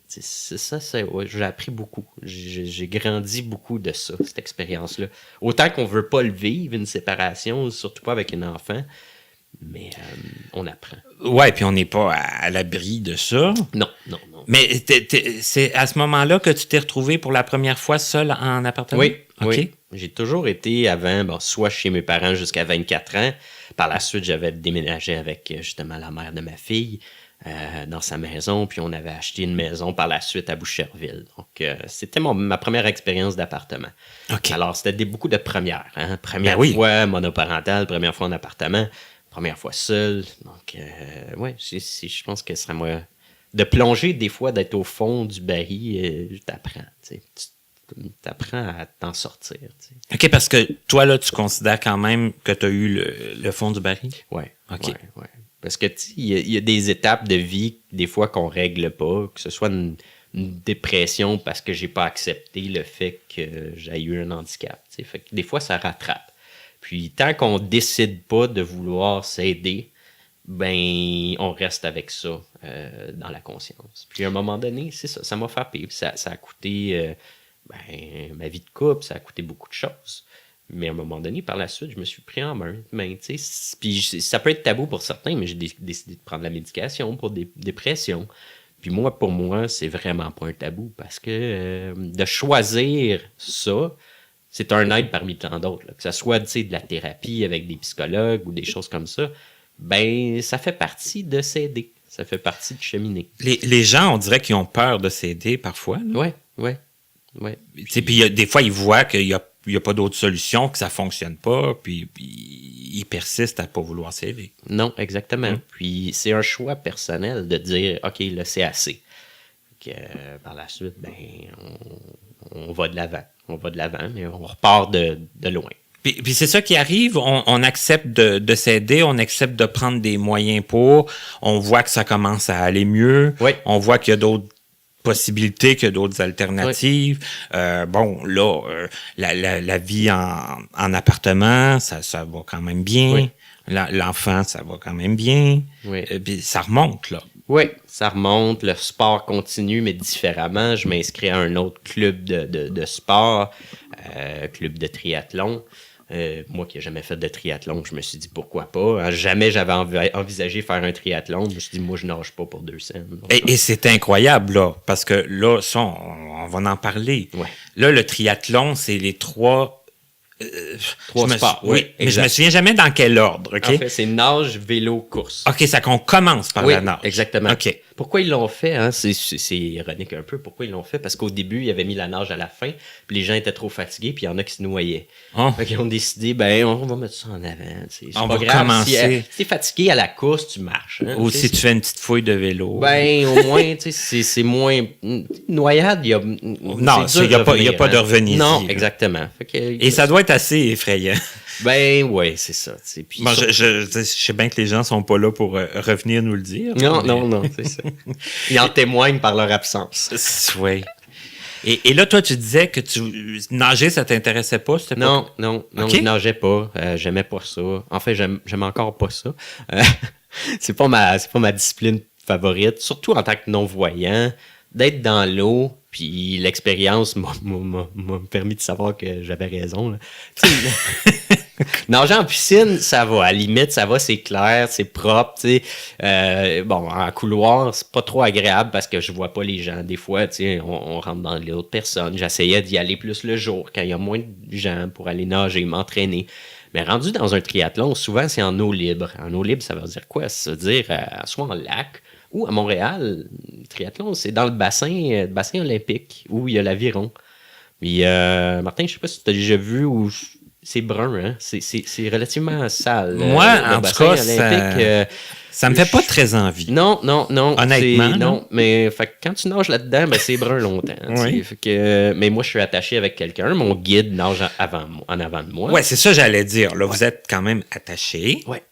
C'est ça, j'ai appris beaucoup. J'ai grandi beaucoup de ça, cette expérience-là. Autant qu'on veut pas le vivre, une séparation, surtout pas avec un enfant, mais on apprend. Ouais, puis on n'est pas à l'abri de ça. Non. Mais c'est à ce moment-là que tu t'es retrouvé pour la première fois seul en appartement? Oui, OK. Oui. J'ai toujours été avant, soit chez mes parents jusqu'à 24 ans. Par la suite, j'avais déménagé avec justement la mère de ma fille. Dans sa maison, puis on avait acheté une maison par la suite à Boucherville. Donc, c'était ma première expérience d'appartement. Okay. Alors, c'était beaucoup de premières. Hein? Première fois monoparentale, première fois en appartement, première fois seul. Donc, je pense que ce serait moi... De plonger, des fois, d'être au fond du baril, je t'apprends. Tu apprends à t'en sortir. T'sais. OK, parce que toi, là, tu considères quand même que tu as eu le fond du baril? Oui. OK. Ouais. Parce que il y a des étapes de vie, des fois, qu'on règle pas, que ce soit une dépression parce que j'ai pas accepté le fait que j'ai eu un handicap. T'sais. Fait que des fois, ça rattrape. Puis, tant qu'on décide pas de vouloir s'aider, on reste avec ça dans la conscience. Puis, à un moment donné, c'est ça, ça m'a frappé. Ça a coûté ma vie de couple, ça a coûté beaucoup de choses. Mais à un moment donné, par la suite, je me suis pris en main. Puis ça peut être tabou pour certains, mais j'ai décidé de prendre la médication pour des dépressions. Puis moi, pour moi, c'est vraiment pas un tabou parce que de choisir ça, c'est un aide parmi tant d'autres. Là. Que ce soit de la thérapie avec des psychologues ou des choses comme ça, ben ça fait partie de s'aider. Ça fait partie de cheminer. Les gens, on dirait qu'ils ont peur de s'aider parfois. Oui. Puis des fois, ils voient qu'il n'y a pas d'autre solution, que ça ne fonctionne pas, puis ils persistent à ne pas vouloir s'aider. Non, exactement. Puis c'est un choix personnel de dire, OK, là, c'est assez. Par la suite, ben, on va de l'avant. On va de l'avant, mais on repart de loin. Puis c'est ça qui arrive, on accepte de s'aider, on accepte de prendre des moyens pour, on voit que ça commence à aller mieux, on voit qu'il y a d'autres possibilités, qu'il y a d'autres alternatives. La vie en appartement, ça va quand même bien. L'enfant, ça va quand même bien. Puis ça remonte, là. Oui, ça remonte. Le sport continue, mais différemment. Je m'inscris à un autre club de sport, club de triathlon. Moi qui n'ai jamais fait de triathlon, je me suis dit pourquoi pas. Jamais j'avais envisagé faire un triathlon. Je me suis dit, moi, je nage pas pour 2 cents. Et c'est incroyable, là, parce que là, ça, on va en parler. Ouais. Là, le triathlon, c'est les trois sports. Mais je me souviens jamais dans quel ordre. Okay? En fait, c'est nage, vélo, course. OK, ça qu'on commence par la nage. Exactement. OK. Pourquoi ils l'ont fait? Hein? C'est ironique un peu. Pourquoi ils l'ont fait? Parce qu'au début, ils avaient mis la nage à la fin, puis les gens étaient trop fatigués, puis il y en a qui se noyaient. Fait qu'ils ont décidé, on va mettre ça en avant. C'est on pas va grave. commencer. Si t'es fatigué à la course, tu marches. Hein? Ou si tu fais une petite fouille de vélo. Au moins, c'est moins... Noyade, il y a... Non, il n'y a pas de revenir. Non, exactement. Et ça doit être assez effrayant. Oui, c'est ça. Puis bon, je sais bien que les gens sont pas là pour revenir nous le dire. Non, c'est ça. Ils en témoignent par leur absence. Oui. Et là, toi, tu disais que nager, ça t'intéressait pas? Non, okay. Je nageais pas. J'aimais pas ça. En fait, j'aime encore pas ça. C'est pas ma discipline favorite, surtout en tant que non-voyant. D'être dans l'eau, puis l'expérience m'a permis de savoir que j'avais raison. Là. Nager en piscine, ça va. À la limite, ça va, c'est clair, c'est propre. En couloir, c'est pas trop agréable parce que je vois pas les gens. Des fois, on rentre dans l'autre personne. J'essayais d'y aller plus le jour, quand il y a moins de gens pour aller nager, m'entraîner. Mais rendu dans un triathlon, souvent, c'est en eau libre. En eau libre, ça veut dire quoi? Ça veut dire soit en lac, ou à Montréal, le triathlon, c'est dans le bassin olympique, où il y a l'aviron. Puis, Martin, je sais pas si tu as déjà vu où c'est brun, hein? C'est relativement sale. Moi, en tout cas, ça me fait pas très envie. Non. Honnêtement. Non, mais quand tu nages là-dedans, c'est brun longtemps. Oui. Mais moi, je suis attaché avec quelqu'un. Mon guide nage en avant de moi. Ouais, c'est ça que j'allais dire. Là, vous êtes quand même attaché. Ouais.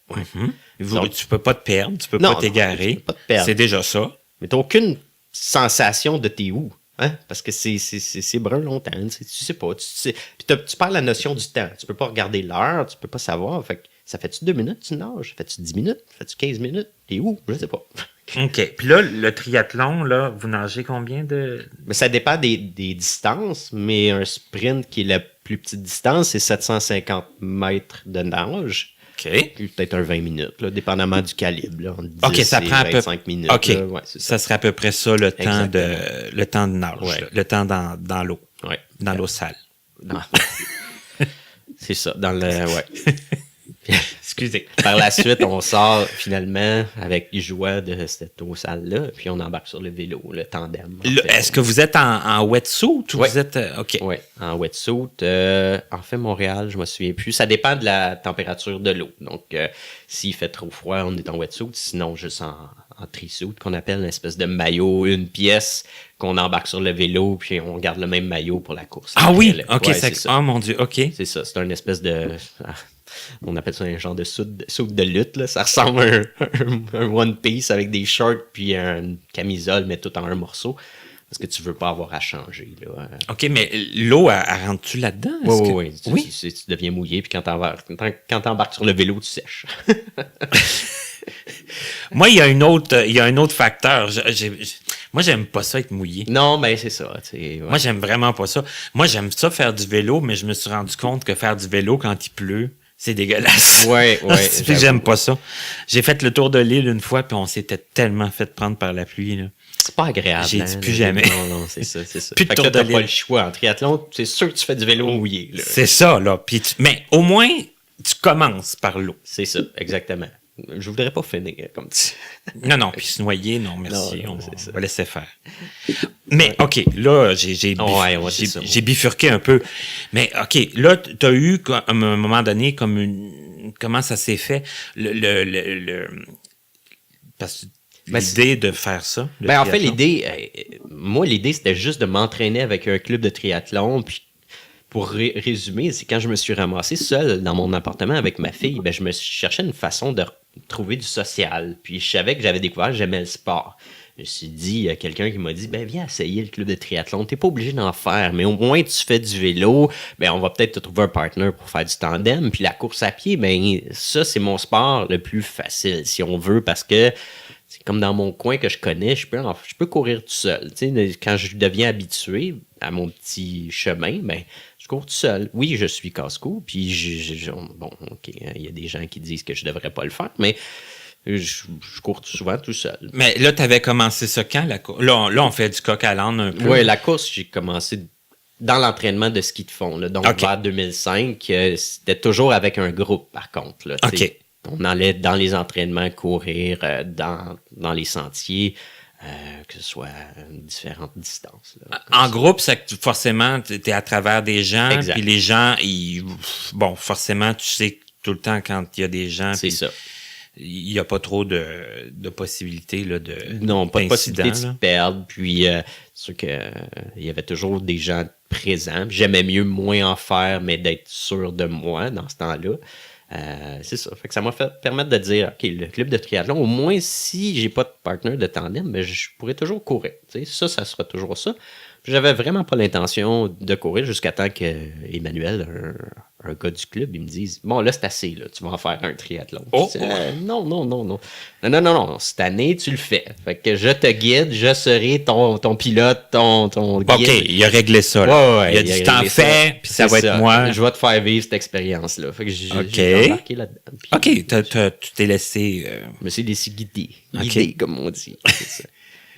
Tu peux pas te perdre, tu peux pas t'égarer. Tu peux pas te perdre. C'est déjà ça. Mais t'as aucune sensation de t'es où. Hein? Parce que c'est brun longtemps. Tu sais pas. Puis tu perds la notion du temps. Tu peux pas regarder l'heure, tu peux pas savoir. Fait que ça fait-tu 2 minutes tu nages? Ça fait-tu 10 minutes? Ça fait-tu 15 minutes? T'es où? Je sais pas. OK. Puis là, le triathlon, là, vous nagez combien de... Mais ça dépend des distances, mais un sprint qui est la plus petite distance, c'est 750 mètres de nage. OK. Peut-être un 20 minutes, là, dépendamment du calibre. Là, 10 OK, ça prend 25 minutes. OK. Là, ouais, ça serait à peu près ça, le temps de nage. Ouais. Le temps dans l'eau. Ouais. Dans l'eau sale. C'est ça, dans le... Ouais. Excusez. Par la suite, on sort finalement avec les joies de cette eau sale-là, puis on embarque sur le vélo, le tandem. Est-ce que vous êtes en wetsuit ou vous êtes... OK. Oui, en wetsuit. En fait, Montréal, je me souviens plus. Ça dépend de la température de l'eau. Donc, s'il fait trop froid, on est en wetsuit. Sinon, juste en tri-suit, qu'on appelle une espèce de maillot, une pièce qu'on embarque sur le vélo, puis on garde le même maillot pour la course. Ah oui? OK, ouais, c'est ça. Oh mon Dieu, OK. C'est ça, c'est une espèce de... On appelle ça un genre de soude de lutte. Là. Ça ressemble à un One Piece avec des shorts puis une camisole, mais tout en un morceau. Parce que tu veux pas avoir à changer. Là. OK, mais l'eau, elle rentre-tu là-dedans? Oui. Tu deviens mouillé, puis quand t'embarques sur le vélo, tu sèches. Moi, il y a un autre facteur. Moi, j'aime pas ça être mouillé. Non, mais c'est ça. Ouais. Moi, j'aime vraiment pas ça. Moi, j'aime ça faire du vélo, mais je me suis rendu compte que faire du vélo quand il pleut, C'est dégueulasse. Ouais. J'aime pas ça. J'ai fait le tour de l'île une fois, puis on s'était tellement fait prendre par la pluie, là. C'est pas agréable. J'ai dit plus jamais. Non, c'est ça. Plus de tour de de l'île. T'as pas l'île. le choix. En triathlon, c'est sûr que tu fais du vélo mouillé. Là. C'est ça, là. Mais au moins, tu commences par l'eau. C'est ça, exactement. Je voudrais pas finir comme ça. Non, puis se noyer, non, merci. Non, on va laisser faire. Mais, OK, là, j'ai bifurqué un peu. Mais, OK, là, tu as eu, à un moment donné, comment ça s'est fait? Parce que l'idée de faire ça. En fait, l'idée, c'était juste de m'entraîner avec un club de triathlon. Puis, pour résumer, c'est quand je me suis ramassé seul dans mon appartement avec ma fille, je me cherchais une façon de trouver du social. Puis, je savais que j'avais découvert que j'aimais le sport. Je me suis dit, il y a quelqu'un qui m'a dit, viens essayer le club de triathlon. T'es pas obligé d'en faire, mais au moins tu fais du vélo. On va peut-être te trouver un partner pour faire du tandem. Puis la course à pied, ça, c'est mon sport le plus facile, si on veut, parce que c'est comme dans mon coin que je connais, je peux courir tout seul. Quand je deviens habitué à mon petit chemin, je cours tout seul. Oui, je suis casse-cou, puis il y a des gens qui disent que je devrais pas le faire, mais je cours souvent tout seul. Mais là, tu avais commencé ça quand, la course? Là, on fait du coq à l'âne un peu. Oui, la course, j'ai commencé dans l'entraînement de ski de fond. Là. Donc, vers 2005, c'était toujours avec un groupe, par contre. Là, OK. On allait dans les entraînements courir dans les sentiers, que ce soit différentes distances. Là, en groupe, c'est que forcément, tu es à travers des gens, exact. Puis les gens, forcément, tu sais tout le temps quand il y a des gens. C'est ça. Il n'y a pas trop de possibilités là, non, pas de possibilité de là. se perdre. Puis, c'est sûr qu'il y avait toujours des gens présents. J'aimais mieux moins en faire, mais d'être sûr de moi dans ce temps-là. C'est ça. Fait que ça m'a fait permettre de dire, OK, le club de triathlon, au moins, si j'ai pas de partenaire de tandem, je pourrais toujours courir. T'sais, ça sera toujours ça. J'avais vraiment pas l'intention de courir jusqu'à temps que Emmanuel, un gars du club, il me dise, bon, là, c'est assez, là, tu vas en faire un triathlon. Non. Cette année, tu le fais. Fait que je te guide, je serai ton pilote, ton guide. OK, il a réglé ça. Là. Ouais, il a dit, t'en fais, puis ça va être moi. Je vais te faire vivre cette expérience-là. Fait que j'ai embarqué là-dedans. Puis, OK, tu t'es laissé... Je me suis laissé guider. Okay. Guider, comme on dit. C'est ça.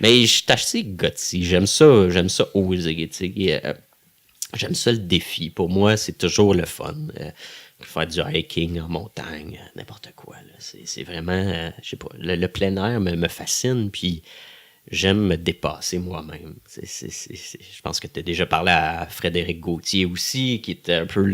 Mais je suis assez gutsy. J'aime ça oser. J'aime ça le défi. Pour moi, c'est toujours le fun. Faire du hiking en montagne, n'importe quoi. Là. C'est vraiment, je sais pas, le plein air me fascine. Puis j'aime me dépasser moi-même. Je pense que tu as déjà parlé à Frédéric Gauthier aussi, qui est un peu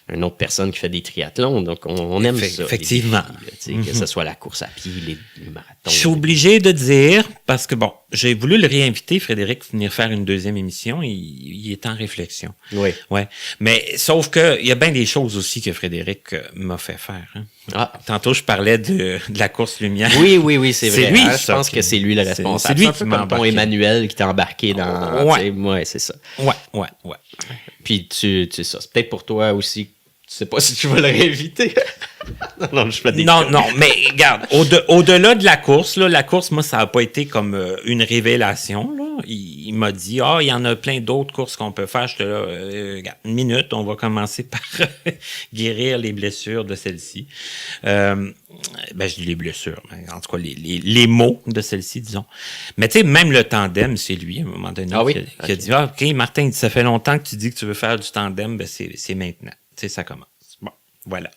une autre personne qui fait des triathlons. Donc, on aime ça. Effectivement. Défis, là, que ce soit la course à pied, les marathons. Je suis obligé de dire, parce que j'ai voulu le réinviter, Frédéric, venir faire une deuxième émission. Il est en réflexion. Oui. Ouais. Mais sauf que il y a bien des choses aussi que Frédéric m'a fait faire. Hein. Tantôt, je parlais de la course lumière. Oui, c'est vrai. Lui, je pense que c'est lui le responsable. C'est lui qui m'a embarqué. Ton Emmanuel qui t'a embarqué dans... Ouais, c'est ça. Ouais. Puis tu sais ça. C'est peut-être pour toi aussi. Tu sais pas si tu vas le réinviter. Non, je fais des Non, mais regarde, au-delà de la course, moi, ça n'a pas été comme une révélation. Là. Il m'a dit, il y en a plein d'autres courses qu'on peut faire. J'étais là, regarde, une minute, on va commencer par guérir les blessures de celle-ci. Je dis les blessures, mais en tout cas, les maux de celle-ci, disons. Mais tu sais, même le tandem, c'est lui, à un moment donné, qui a dit, OK, Martin, ça fait longtemps que tu dis que tu veux faire du tandem, c'est maintenant. Tu sais, ça commence. Bon, voilà.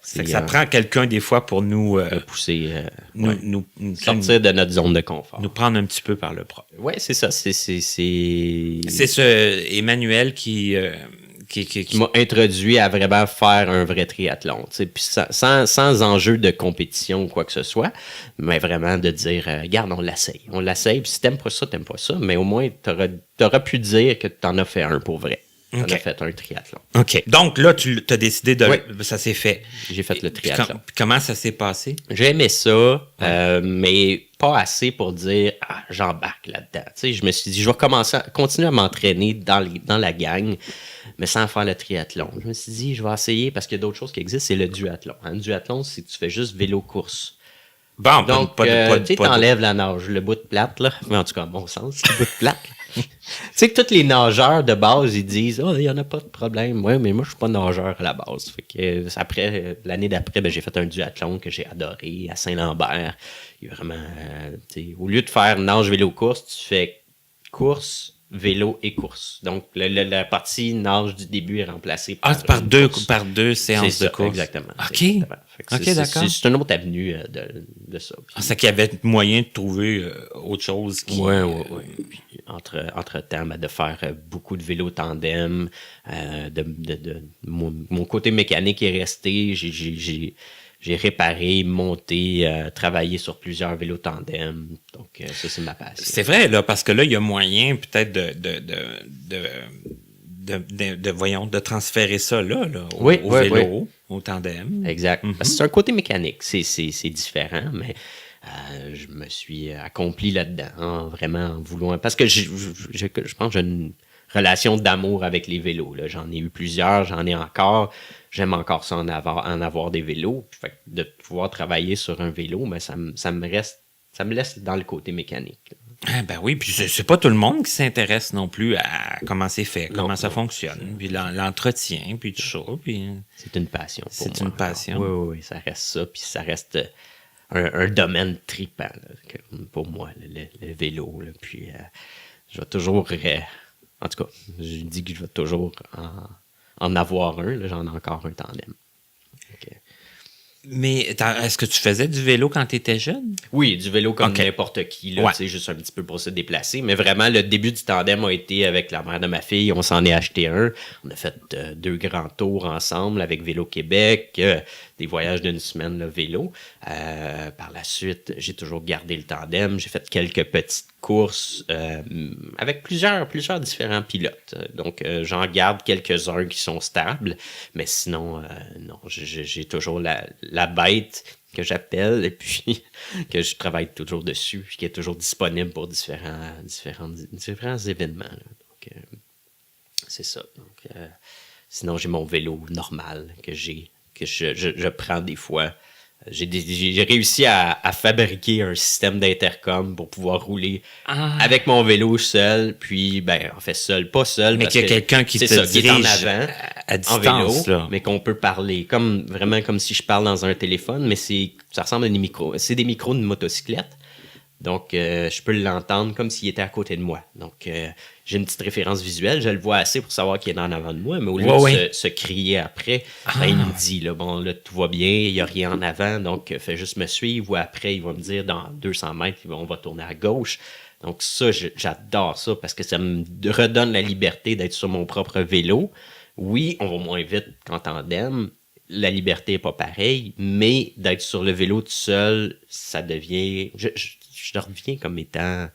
Ça prend quelqu'un, des fois, pour nous pousser, nous sortir de notre zone de confort. Nous prendre un petit peu par le bras. Oui, c'est ça. C'est ce Emmanuel qui m'a introduit à vraiment faire un vrai triathlon. Puis sans enjeu de compétition ou quoi que ce soit, mais vraiment de dire, regarde, on l'essaye. Puis si t'aimes pas ça, mais au moins, t'auras pu dire que t'en as fait un pour vrai. On a fait un triathlon. OK. Donc là, tu as décidé de... Oui. Ça s'est fait. J'ai fait le triathlon. Puis comment ça s'est passé? J'ai aimé ça, mais pas assez pour dire « j'embarque là-dedans ». Je me suis dit, je vais continuer à m'entraîner dans la gang, mais sans faire le triathlon. Je me suis dit, je vais essayer, parce qu'il y a d'autres choses qui existent, c'est le duathlon. Un duathlon, c'est que tu fais juste vélo-course. Bon, donc, tu enlèves la nage, le bout de plate, là. Mais en tout cas, à mon sens, le bout de plate. Tu sais que tous les nageurs de base, ils disent « Oh, il n'y en a pas de problème. » Ouais, mais moi, je suis pas nageur à la base. Fait que après, l'année d'après, j'ai fait un duathlon que j'ai adoré à Saint-Lambert. Il y a vraiment, au lieu de faire nage, vélo, course, tu fais course, vélo et course. Donc, la partie nage du début est remplacée par par deux séances de course. Exactement. OK, d'accord. C'est une autre avenue de ça. C'est qu'il y avait moyen de trouver autre chose qui... Oui. Puis, entre-temps, de faire beaucoup de vélo tandem, mon côté mécanique est resté. J'ai réparé, monté, travaillé sur plusieurs vélos tandem. Donc, ça, c'est ma passion. C'est vrai, là, parce que là, il y a moyen peut-être de transférer ça là au vélo, au tandem. Exact. Parce que c'est un côté mécanique. C'est différent, mais je me suis accompli là-dedans, vraiment en voulant. Parce que je pense que j'ai une relation d'amour avec les vélos. Là. J'en ai eu plusieurs, j'en ai encore. J'aime encore ça en avoir des vélos. Fait que de pouvoir travailler sur un vélo, mais ça me laisse dans le côté mécanique. Ah ben oui, puis c'est pas tout le monde qui s'intéresse non plus à comment c'est fait, comment ça fonctionne, puis l'entretien, puis tout ça. Puis... C'est une passion pour moi. C'est une passion. Oui, ça reste ça, puis ça reste un domaine trippant pour moi, le vélo. Là, puis je vais toujours... en tout cas, je dis que je vais toujours en avoir un. Là, j'en ai encore un tandem. Okay. Mais est-ce que tu faisais du vélo quand tu étais jeune? Oui, du vélo comme n'importe qui, là, juste un petit peu pour se déplacer. Mais vraiment, le début du tandem a été avec la mère de ma fille. On s'en est acheté un. On a fait 2 grands tours ensemble avec Vélo Québec, des voyages d'une semaine là, vélo. Par la suite, j'ai toujours gardé le tandem. J'ai fait quelques petites courses avec plusieurs différents pilotes. Donc, j'en garde quelques-uns qui sont stables. Mais sinon, non, j'ai toujours la bête que j'appelle et puis que je travaille toujours dessus, qui est toujours disponible pour différents événements. Là. Donc, c'est ça. Donc, sinon, j'ai mon vélo normal que je prends des fois. J'ai réussi à fabriquer un système d'intercom pour pouvoir rouler avec mon vélo seul, puis en fait pas seul, mais qu'il y a quelqu'un qui te dirige qui est en avant à distance, en vélo, mais qu'on peut parler vraiment comme si je parle dans un téléphone, mais ça ressemble à des micros, c'est des micros de motocyclette. Donc, je peux l'entendre comme s'il était à côté de moi. Donc, j'ai une petite référence visuelle. Je le vois assez pour savoir qu'il est en avant de moi. Mais au lieu de se crier après, il me dit, là, tout va bien, il n'y a rien en avant. Donc, fais juste me suivre. Ou après, il va me dire, dans 200 mètres, on va tourner à gauche. Donc, ça, j'adore ça parce que ça me redonne la liberté d'être sur mon propre vélo. Oui, on va moins vite qu'en tandem. La liberté n'est pas pareille. Mais d'être sur le vélo tout seul, ça devient... Je reviens comme étant...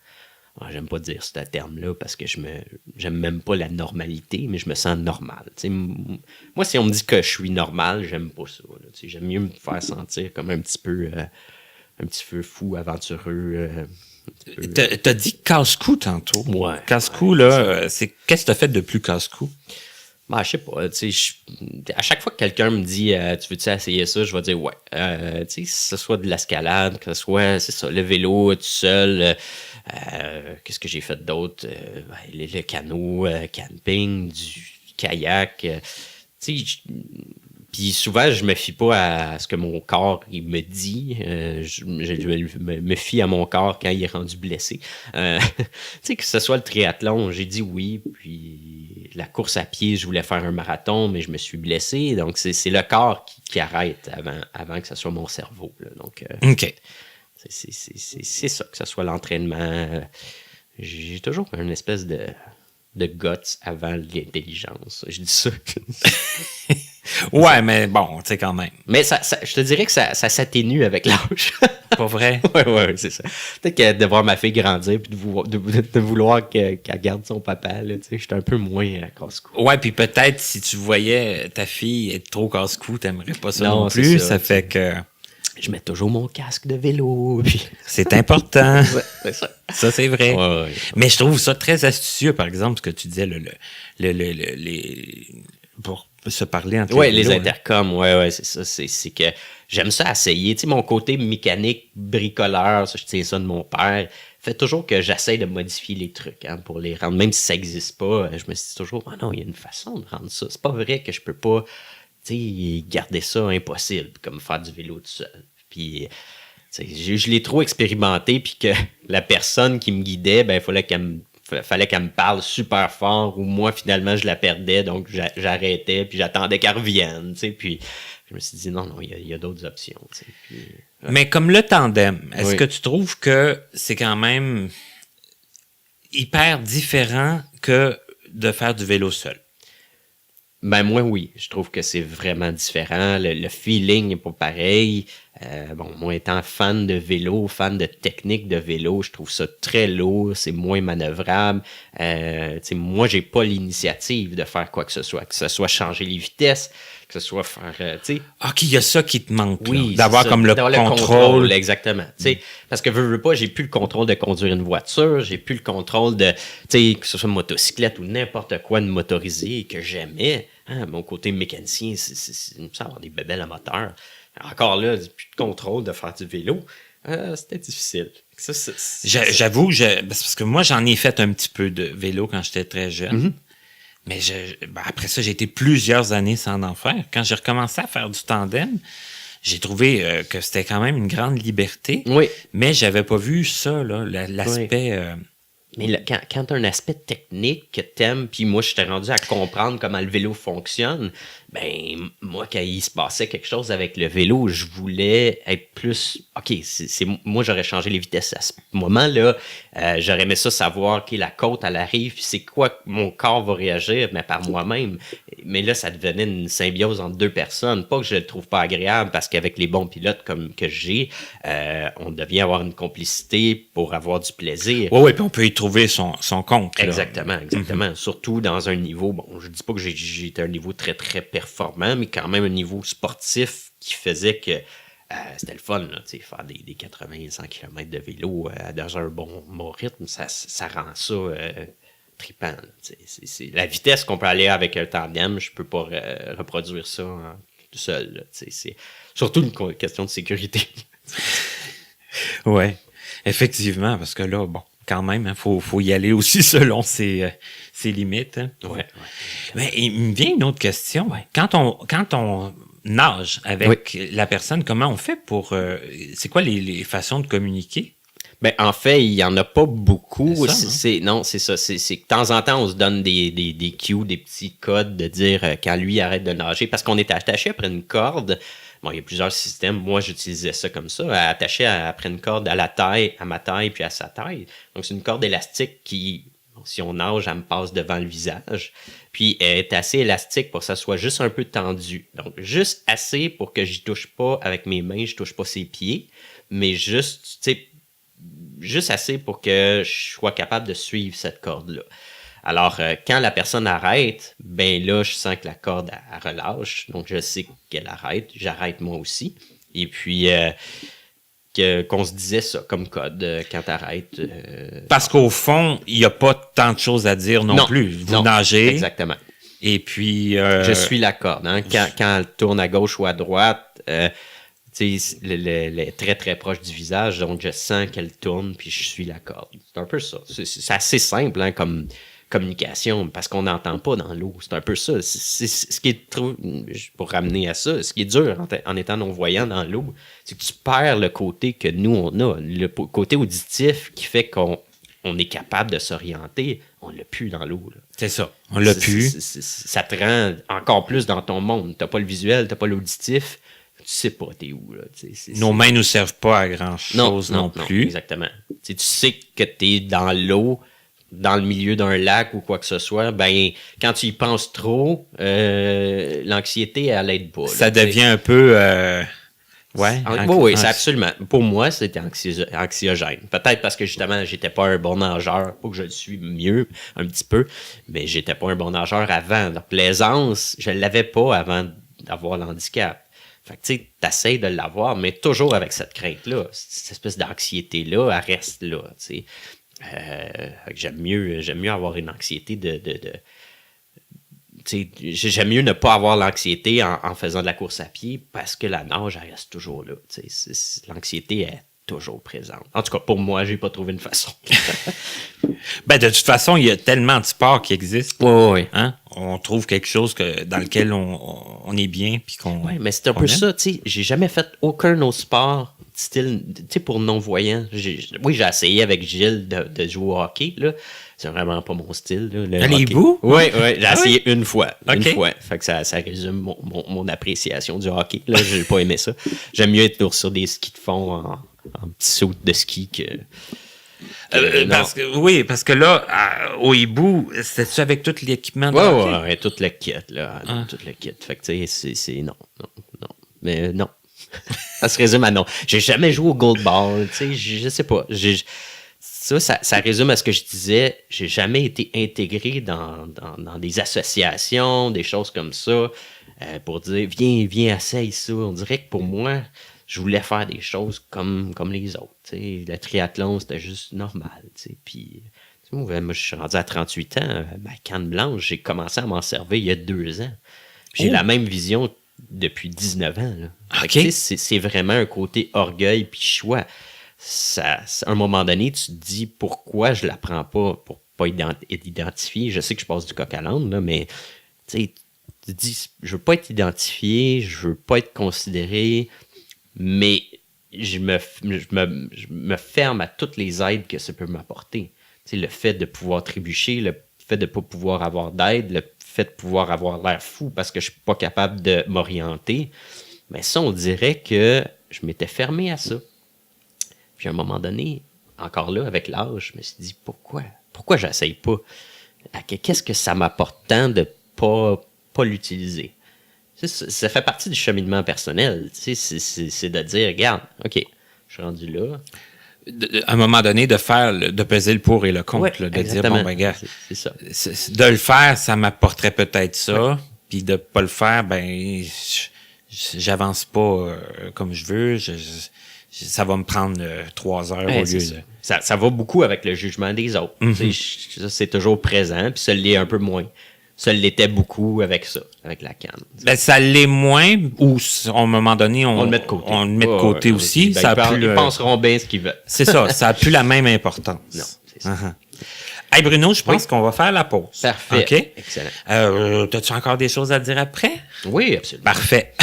j'aime pas dire ce terme-là parce que j'aime même pas la normalité, mais je me sens normal. T'sais, moi, si on me dit que je suis normal, j'aime pas ça. Là, j'aime mieux me faire sentir comme un petit peu fou, aventureux. T'as dit casse-cou tantôt. Ouais. Casse-cou, là, qu'est-ce que t'as fait de plus casse-cou? Je sais pas, à chaque fois que quelqu'un me dit tu veux-tu essayer ça, je vais dire ouais. Que ce soit de l'escalade, que ce soit le vélo tout seul, qu'est-ce que j'ai fait d'autre? Le canot, camping, du kayak. Puis souvent, je me fie pas à ce que mon corps il me dit. Je me fie à mon corps quand il est rendu blessé. Que ce soit le triathlon, j'ai dit oui. Puis la course à pied, je voulais faire un marathon, mais je me suis blessé. Donc, c'est le corps qui arrête avant que ce soit mon cerveau. Là. Donc, OK. C'est ça, que ce soit l'entraînement. J'ai toujours une espèce de guts avant l'intelligence. Je dis ça. Ouais, mais bon, tu sais quand même. Mais je te dirais que ça s'atténue avec l'âge. Pas vrai? Oui, c'est ça. Peut-être que de voir ma fille grandir et de vouloir qu'elle garde son papa, là, tu sais, j'étais un peu moins casse-cou. Ouais, puis peut-être si tu voyais ta fille être trop casse-cou, t'aimerais pas ça non plus. Ça fait que... Je mets toujours mon casque de vélo. Puis... C'est important. C'est ça. Ça, c'est vrai. Ouais. Mais je trouve ça très astucieux, par exemple, ce que tu disais, se parler entre les vélos, intercoms, ouais, c'est ça. C'est que j'aime ça essayer. Tu sais, mon côté mécanique, bricoleur, ça, je tiens ça de mon père, fait toujours que j'essaie de modifier les trucs pour les rendre. Même si ça n'existe pas, je me dis toujours, non, il y a une façon de rendre ça. C'est pas vrai que je peux pas garder ça impossible, comme faire du vélo tout seul. Puis, je l'ai trop expérimenté, puis que la personne qui me guidait, fallait qu'elle me parle super fort, ou moi, finalement, je la perdais, donc j'arrêtais, puis j'attendais qu'elle revienne, puis je me suis dit, non, il y a d'autres options, puis, Mais comme le tandem, est-ce que tu trouves que c'est quand même hyper différent que de faire du vélo seul? Moi, oui. Je trouve que c'est vraiment différent. Le feeling n'est pas pareil. Moi, étant fan de vélo, fan de technique de vélo, je trouve ça très lourd, c'est moins manœuvrable. Moi, j'ai pas l'initiative de faire quoi que ce soit changer les vitesses, que ce soit faire, OK, il y a ça qui te manque, oui, d'avoir comme le contrôle. Exactement. Parce que veux pas, j'ai plus le contrôle de conduire une voiture, j'ai plus le contrôle de, que ce soit une motocyclette ou n'importe quoi de motorisé que j'aimais. Mon côté mécanicien, c'est avoir des bébelles à moteur. Encore là, plus de contrôle de faire du vélo. C'était difficile. J'avoue, parce que moi, j'en ai fait un petit peu de vélo quand j'étais très jeune. Mm-hmm. Mais après ça, j'ai été plusieurs années sans en faire. Quand j'ai recommencé à faire du tandem, j'ai trouvé que c'était quand même une grande liberté. Oui. Mais j'avais pas vu ça, là, l'aspect... Mais quand tu as un aspect technique que t'aimes, puis moi, je t'ai rendu à comprendre comment le vélo fonctionne, moi, quand il se passait quelque chose avec le vélo, je voulais être plus... OK, moi, j'aurais changé les vitesses à ce moment-là. J'aurais aimé ça savoir, OK, la côte, elle arrive, puis c'est quoi mon corps va réagir, mais par moi-même. Mais là, ça devenait une symbiose entre deux personnes. Pas que je le trouve pas agréable, parce qu'avec les bons pilotes comme que j'ai, on devient avoir une complicité pour avoir du plaisir. Oui, puis on peut y trouver son compte. Là. Exactement. Mm-hmm. Surtout dans un niveau, je dis pas que j'étais à un niveau très, très performant, mais quand même un niveau sportif qui faisait que c'était le fun, là, faire des 80-100 km de vélo dans un bon rythme, ça rend ça trippant. C'est la vitesse qu'on peut aller avec un tandem, je peux pas reproduire ça tout seul. C'est surtout une question de sécurité. Oui, effectivement, parce que là, quand même, faut y aller aussi selon ses limites. Hein. Ouais. Mais il me vient une autre question. Ouais. Quand on nage avec la personne, comment on fait pour... c'est quoi les façons de communiquer? En fait, il n'y en a pas beaucoup. C'est ça, C'est que de temps en temps, on se donne des cues, des petits codes de dire quand lui arrête de nager, parce qu'on est attaché après une corde. Il y a plusieurs systèmes. Moi, j'utilisais ça comme ça, attaché après une corde à ma taille, puis à sa taille. Donc, c'est une corde élastique qui, si on nage, elle me passe devant le visage. Puis, elle est assez élastique pour que ça soit juste un peu tendu. Donc, juste assez pour que j'y touche pas avec mes mains, je touche pas ses pieds, mais juste assez pour que je sois capable de suivre cette corde-là. Alors, quand la personne arrête, là, je sens que la corde, elle relâche. Donc, je sais qu'elle arrête. J'arrête moi aussi. Et puis, qu'on se disait ça comme code quand t'arrêtes. Parce qu'au fond, il n'y a pas tant de choses à dire non plus. Vous nagez. Exactement. Et puis... je suis la corde. Hein? Quand elle tourne à gauche ou à droite... elle est très, très proche du visage, donc je sens qu'elle tourne, puis je suis la corde. C'est un peu ça. C'est assez simple comme communication, parce qu'on n'entend pas dans l'eau. C'est un peu ça. C'est ce qui est pour ramener à ça, ce qui est dur en étant non-voyant dans l'eau, c'est que tu perds le côté que nous, on a. Le côté auditif qui fait qu'on est capable de s'orienter, on l'a plus dans l'eau. Là. C'est ça. On l'a plus. Ça te rend encore plus dans ton monde. T'as pas le visuel, t'as pas l'auditif. Tu sais pas t'es où. Là. Nos mains nous servent pas à grand-chose non plus. Non, exactement. Tu sais que t'es dans l'eau, dans le milieu d'un lac ou quoi que ce soit, quand tu y penses trop, l'anxiété, elle aide pas. Ça devient un peu... Oui, c'est absolument. Pour moi, c'était anxiogène. Peut-être parce que justement, j'étais pas un bon nageur. Pas que je le suis mieux, un petit peu, mais j'étais pas un bon nageur avant. La plaisance, je l'avais pas avant d'avoir l'handicap. Fait que tu sais, t'essayes de l'avoir, mais toujours avec cette crainte-là. Cette espèce d'anxiété-là, elle reste là, tu sais. J'aime mieux avoir une anxiété de tu j'aime mieux ne pas avoir l'anxiété en faisant de la course à pied parce que la nage, elle reste toujours là. L'anxiété est toujours présente. En tout cas, pour moi, j'ai pas trouvé une façon. De toute façon, il y a tellement de sports qui existent. Oui. Hein? On trouve quelque chose dans lequel on est bien. Puis oui, mais c'est un peu ça. J'ai jamais fait aucun autre sport style, pour non-voyants. J'ai essayé avec Gilles de jouer au hockey, là. C'est vraiment pas mon style. Là, les bouts? Oui, j'ai essayé une fois. Okay. Une fois. Fait que ça résume mon appréciation du hockey. Là, j'ai pas aimé ça. J'aime mieux être sur des skis de fond en petit saut de ski que... parce que là, au hibou, c'était-tu avec tout l'équipement? Oui, tout le kit, là. Tout le kit. Fait que, tu sais, c'est non. Mais non. Ça se résume à non. J'ai jamais joué au gold ball, tu sais, je sais pas. Ça résume à ce que je disais. J'ai jamais été intégré dans des associations, des choses comme ça, pour dire, viens, essaye ça. On dirait que pour moi, je voulais faire des choses comme les autres. T'sais. Le triathlon, c'était juste normal. Puis, moi, je suis rendu à 38 ans. Ma canne blanche, j'ai commencé à m'en servir il y a 2 ans. Puis j'ai la même vision depuis 19 ans. Là. Okay. C'est vraiment un côté orgueil puis choix. À un moment donné, tu te dis pourquoi je la prends pas pour pas être identifié. Je sais que je passe du coq à l'âne, là, mais tu te dis, je veux pas être identifié, je veux pas être considéré, mais je me ferme à toutes les aides que ça peut m'apporter. Tu sais, le fait de pouvoir trébucher, le fait de pas pouvoir avoir d'aide, le fait de pouvoir avoir l'air fou parce que je suis pas capable de m'orienter, mais ça, on dirait que je m'étais fermé à ça. Puis à un moment donné, encore là, avec l'âge, je me suis dit, pourquoi j'essaye pas? Qu'est-ce que ça m'apporte tant de pas l'utiliser? Ça fait partie du cheminement personnel. C'est de dire, regarde, OK, je suis rendu là. À un moment donné, de peser le pour et le contre, ouais, de dire, bon, ben, gars, c'est ça. De le faire, ça m'apporterait peut-être ça, puis de pas le faire, ben, j'avance pas comme je veux, ça va me prendre 3 heures au lieu de... Ça va beaucoup avec le jugement des autres. Mm-hmm. C'est toujours présent, puis ça l'est un peu moins. Ça l'était beaucoup avec ça, avec la canne. Ben, ça l'est moins, ou à un moment donné, on le met de côté. On le met de côté aussi. Ben, ils penseront bien ce qu'ils veulent. C'est ça, ça n'a plus la même importance. Non, c'est ça. Uh-huh. Hey Bruno, je pense qu'on va faire la pause. Parfait. OK? Excellent. T'as-tu encore des choses à dire après? Oui, absolument. Parfait.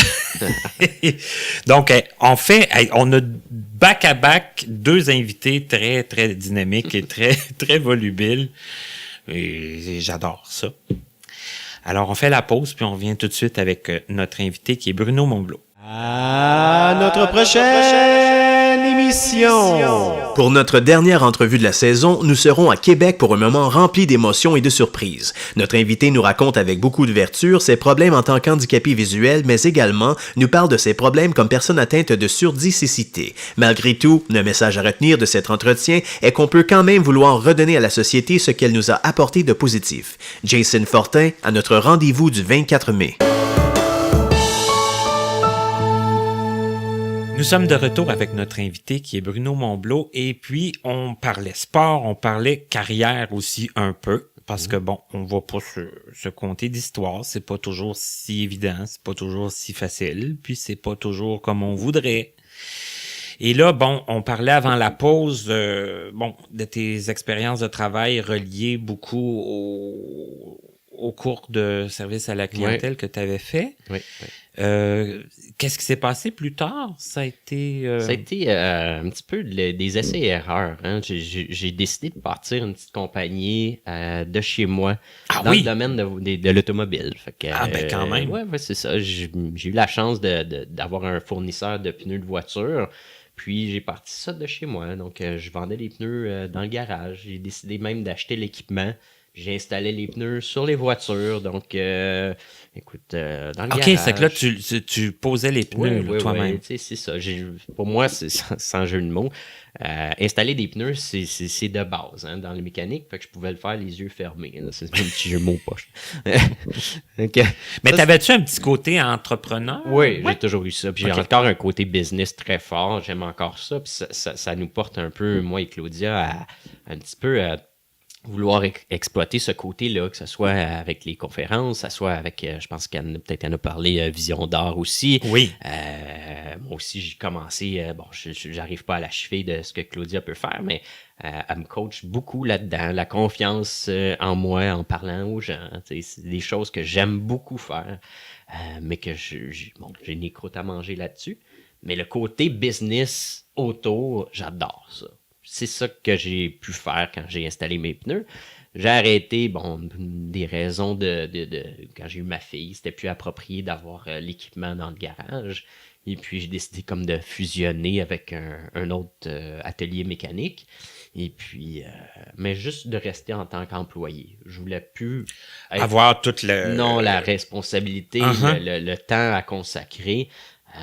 Donc, on a back-à-back 2 invités très, très dynamiques et très, très volubiles. Et j'adore ça. Alors, on fait la pause, puis on revient tout de suite avec notre invité qui est Bruno Monblot. À notre prochaine émission! Pour notre dernière entrevue de la saison, nous serons à Québec pour un moment rempli d'émotions et de surprises. Notre invité nous raconte avec beaucoup d'ouverture ses problèmes en tant qu'handicapé visuel, mais également nous parle de ses problèmes comme personne atteinte de surdicécité. Malgré tout, le message à retenir de cet entretien est qu'on peut quand même vouloir redonner à la société ce qu'elle nous a apporté de positif. Jason Fortin, à notre rendez-vous du 24 mai. Nous sommes de retour avec notre invité qui est Bruno Monblot et puis on parlait sport, on parlait carrière aussi un peu parce que bon, on va pas se conter d'histoire, c'est pas toujours si évident, c'est pas toujours si facile, puis c'est pas toujours comme on voudrait. Et là, bon, on parlait avant la pause de tes expériences de travail reliées beaucoup au cours de service à la clientèle que tu avais fait. Oui. Qu'est-ce qui s'est passé plus tard? Ça a été un petit peu des essais-erreurs. Hein. J'ai décidé de partir une petite compagnie de chez moi dans le domaine de l'automobile. Fait que, quand même. Ouais, c'est ça. J'ai eu la chance d'avoir un fournisseur de pneus de voiture. Puis j'ai parti ça de chez moi. Donc je vendais des pneus dans le garage. J'ai décidé même d'acheter l'équipement. J'ai installé les pneus sur les voitures, donc écoute, dans le garage. OK, c'est que là, tu posais les pneus toi-même. Oui, c'est ça. Pour moi, c'est sans jeu de mots. Installer des pneus, c'est de base dans les mécaniques, fait que je pouvais le faire les yeux fermés. Là. C'est un petit jeu de mots poche. Okay. Mais t'avais-tu un petit côté entrepreneur? Oui, j'ai toujours eu ça. Puis j'ai encore un côté business très fort. J'aime encore ça. Puis ça nous porte un peu, moi et Claudia, un petit peu vouloir exploiter ce côté-là, que ce soit avec les conférences, que ce soit avec, je pense peut-être en a parlé, Vision d'Or aussi. Oui. Moi aussi, j'ai commencé, j'arrive pas à la cheville de ce que Claudia peut faire, mais elle me coach beaucoup là-dedans, la confiance en moi, en parlant aux gens. C'est des choses que j'aime beaucoup faire, mais que j'ai ni croûte à manger là-dessus. Mais le côté business autour, j'adore ça. C'est ça que j'ai pu faire quand j'ai installé mes pneus. J'ai arrêté, des raisons de quand j'ai eu ma fille, c'était plus approprié d'avoir l'équipement dans le garage. Et puis, j'ai décidé comme de fusionner avec un autre atelier mécanique. Et puis, mais juste de rester en tant qu'employé. Je voulais plus avoir toute la responsabilité, le temps à consacrer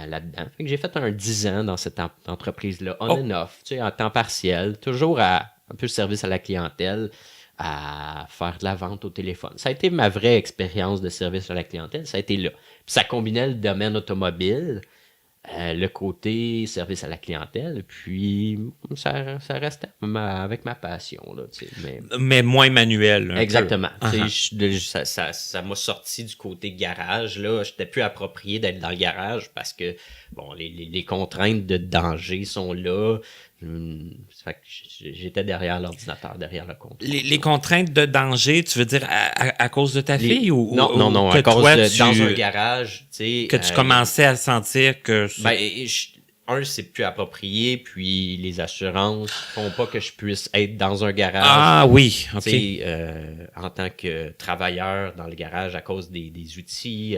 là-dedans. Fait que j'ai fait un 10 ans dans cette entreprise-là, on and off, en temps partiel, toujours un peu de service à la clientèle, à faire de la vente au téléphone. Ça a été ma vraie expérience de service à la clientèle, ça a été là. Puis ça combinait le domaine automobile, le côté service à la clientèle, puis ça restait avec ma passion. Là, mais moins manuel. Exactement. Ça m'a sorti du côté garage. Là, j'étais plus approprié d'être dans le garage parce que les contraintes de danger sont là. Fait que j'étais derrière l'ordinateur, derrière le comptoir. Les contraintes de danger, tu veux dire à cause de ta fille ou non, à cause dans un garage, que tu commençais à sentir que c'est plus approprié, puis les assurances font pas que je puisse être dans un garage. Ah oui, ok. En tant que travailleur dans le garage à cause des outils,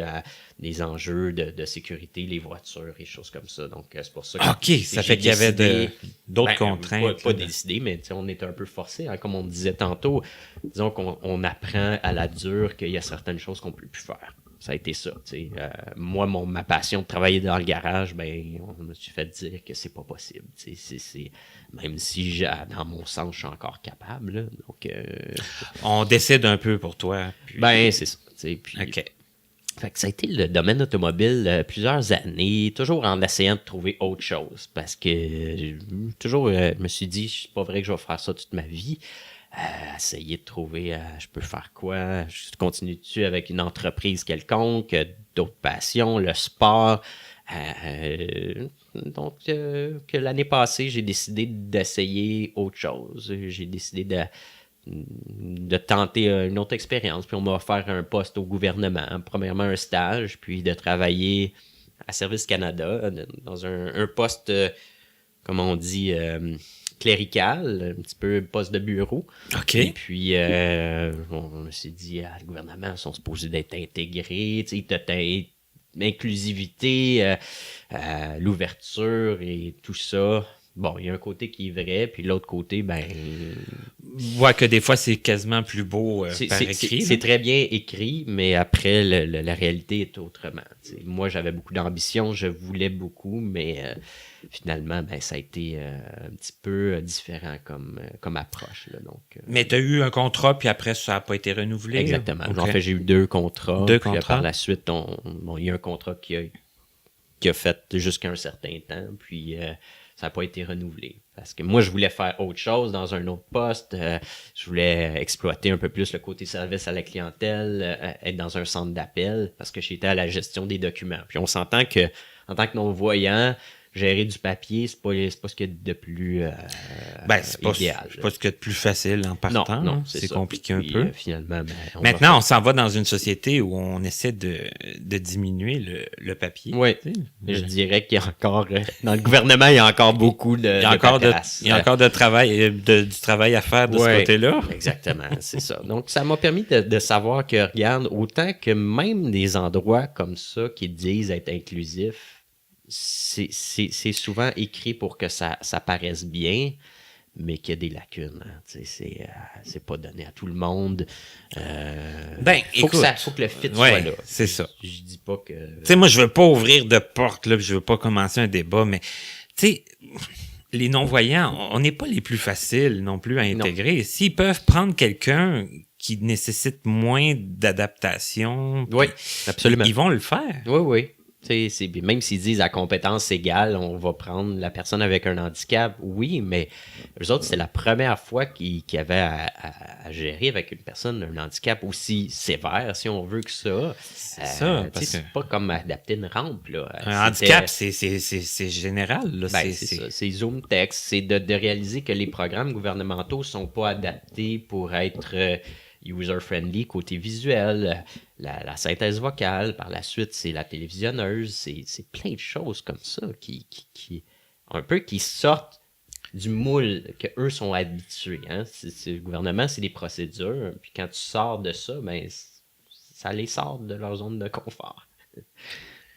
des enjeux de sécurité, les voitures et choses comme ça. Donc, c'est pour ça que ça fait qu'il y avait d'autres contraintes. Pas décidé, mais on est un peu forcé. Hein, comme on disait tantôt, disons qu'on apprend à la dure qu'il y a certaines choses qu'on peut plus faire. Ça a été ça. Moi, ma passion de travailler dans le garage, on me suis fait dire que c'est pas possible. Même si, dans mon sens, je suis encore capable. Là, donc, on décide un peu pour toi. Puis, c'est ça. Puis, OK. Fait que ça a été le domaine automobile plusieurs années, toujours en essayant de trouver autre chose. Parce que je me suis dit, c'est pas vrai que je vais faire ça toute ma vie. Essayer de trouver je peux faire quoi, je continue dessus avec une entreprise quelconque, d'autres passions, le sport. Donc, que l'année passée, j'ai décidé d'essayer autre chose. J'ai décidé de tenter une autre expérience. Puis on m'a offert un poste au gouvernement, premièrement un stage, puis de travailler à Service Canada dans un poste, comme on dit, clérical, un petit peu poste de bureau. OK. Et puis, on s'est dit, le gouvernement, ils sont supposés d'être intégrés, l'inclusivité, l'ouverture et tout ça. Bon, il y a un côté qui est vrai, puis l'autre côté, voit que des fois, c'est quasiment plus beau par écrit. C'est très bien écrit, mais après, la réalité est autrement. Moi, j'avais beaucoup d'ambition, je voulais beaucoup, mais finalement, ça a été un petit peu différent comme approche. Là, donc, mais tu as eu un contrat, puis après, ça n'a pas été renouvelé? Exactement. Okay. En fait, j'ai eu 2 contrats. Puis par la suite, il y a un contrat qui a fait jusqu'à un certain temps, puis ça n'a pas été renouvelé. Parce que moi, je voulais faire autre chose dans un autre poste. Je voulais exploiter un peu plus le côté service à la clientèle, être dans un centre d'appel, parce que j'étais à la gestion des documents. Puis on s'entend que, en tant que non-voyant, gérer du papier, c'est pas ce qu'il y a de plus idéal. C'est pas ce qu'il y a de plus facile en partant. Non, c'est compliqué un peu. Finalement, maintenant, on s'en va dans une société où on essaie de diminuer le papier. Oui, je dirais qu'il y a encore, dans le gouvernement, il y a encore beaucoup de il y a encore du travail à faire de ce côté-là. Exactement, c'est ça. Donc, ça m'a permis de savoir que, regarde, autant que même des endroits comme ça qui disent être inclusifs, c'est souvent écrit pour que ça paraisse bien, mais qu'il y a des lacunes. Hein. C'est pas donné à tout le monde. Faut que le fit soit là. C'est ça. Je dis pas que... Tu sais, moi, je veux pas ouvrir de porte, là, je veux pas commencer un débat, mais tu sais, les non-voyants, on n'est pas les plus faciles non plus à intégrer. S'ils peuvent prendre quelqu'un qui nécessite moins d'adaptation, oui, absolument. Ils vont le faire. Oui. Même s'ils disent à compétence égale, on va prendre la personne avec un handicap, oui, mais eux autres, c'est la première fois qu'ils avaient à gérer avec une personne un handicap aussi sévère, si on veut que ça. C'est ça. C'est pas comme adapter une rampe. Là. Un handicap, c'est général. Là. C'est ça. C'est Zoom Text. C'est de réaliser que les programmes gouvernementaux sont pas adaptés pour être user-friendly côté visuel, la synthèse vocale, par la suite, c'est la télévisionneuse, c'est plein de choses comme ça qui sortent du moule qu'eux sont habitués. Hein? Le gouvernement, c'est des procédures, puis quand tu sors de ça, ben, ça les sort de leur zone de confort.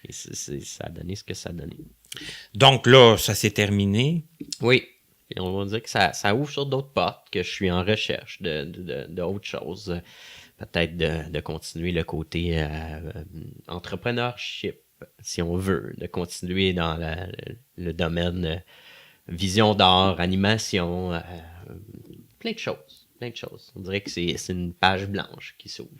Et ça a donné ce que ça a donné. Donc là, ça s'est terminé. Oui. Et on va dire que ça ouvre sur d'autres portes, que je suis en recherche d'autres choses. Peut-être de continuer le côté entrepreneurship, si on veut, de continuer dans le domaine vision d'art, animation, plein de choses. On dirait que c'est une page blanche qui s'ouvre.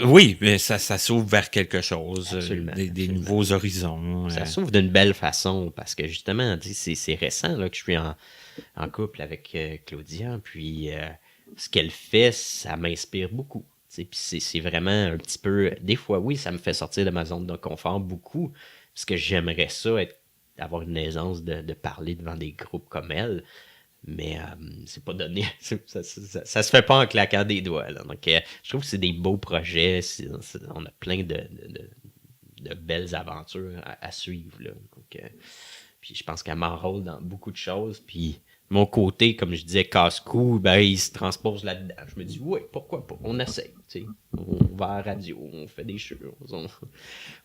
Oui, mais ça s'ouvre vers quelque chose, absolument. Des nouveaux horizons. Ça s'ouvre d'une belle façon parce que justement, c'est récent là, que je suis en couple avec Claudia, puis ce qu'elle fait, ça m'inspire beaucoup. Puis c'est vraiment un petit peu... Des fois, oui, ça me fait sortir de ma zone de confort beaucoup, parce que j'aimerais ça, avoir une aisance de parler devant des groupes comme elle. Mais c'est pas donné. Ça se fait pas en claquant des doigts. Là. Donc, je trouve que c'est des beaux projets. On a plein de belles aventures à suivre. Là. Donc, puis je pense qu'elle m'enrôle dans beaucoup de choses. Puis mon côté, comme je disais, casse-cou, ben, il se transpose là-dedans. Je me dis, oui, pourquoi pas? On essaye. On va à la radio, on fait des choses,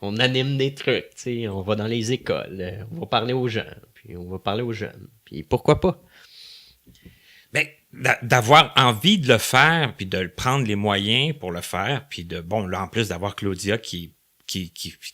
on anime des trucs. On va dans les écoles, on va parler aux gens. Puis on va parler aux jeunes. Puis pourquoi pas? Ben, d'avoir envie de le faire, puis de prendre les moyens pour le faire, puis là, en plus d'avoir Claudia qui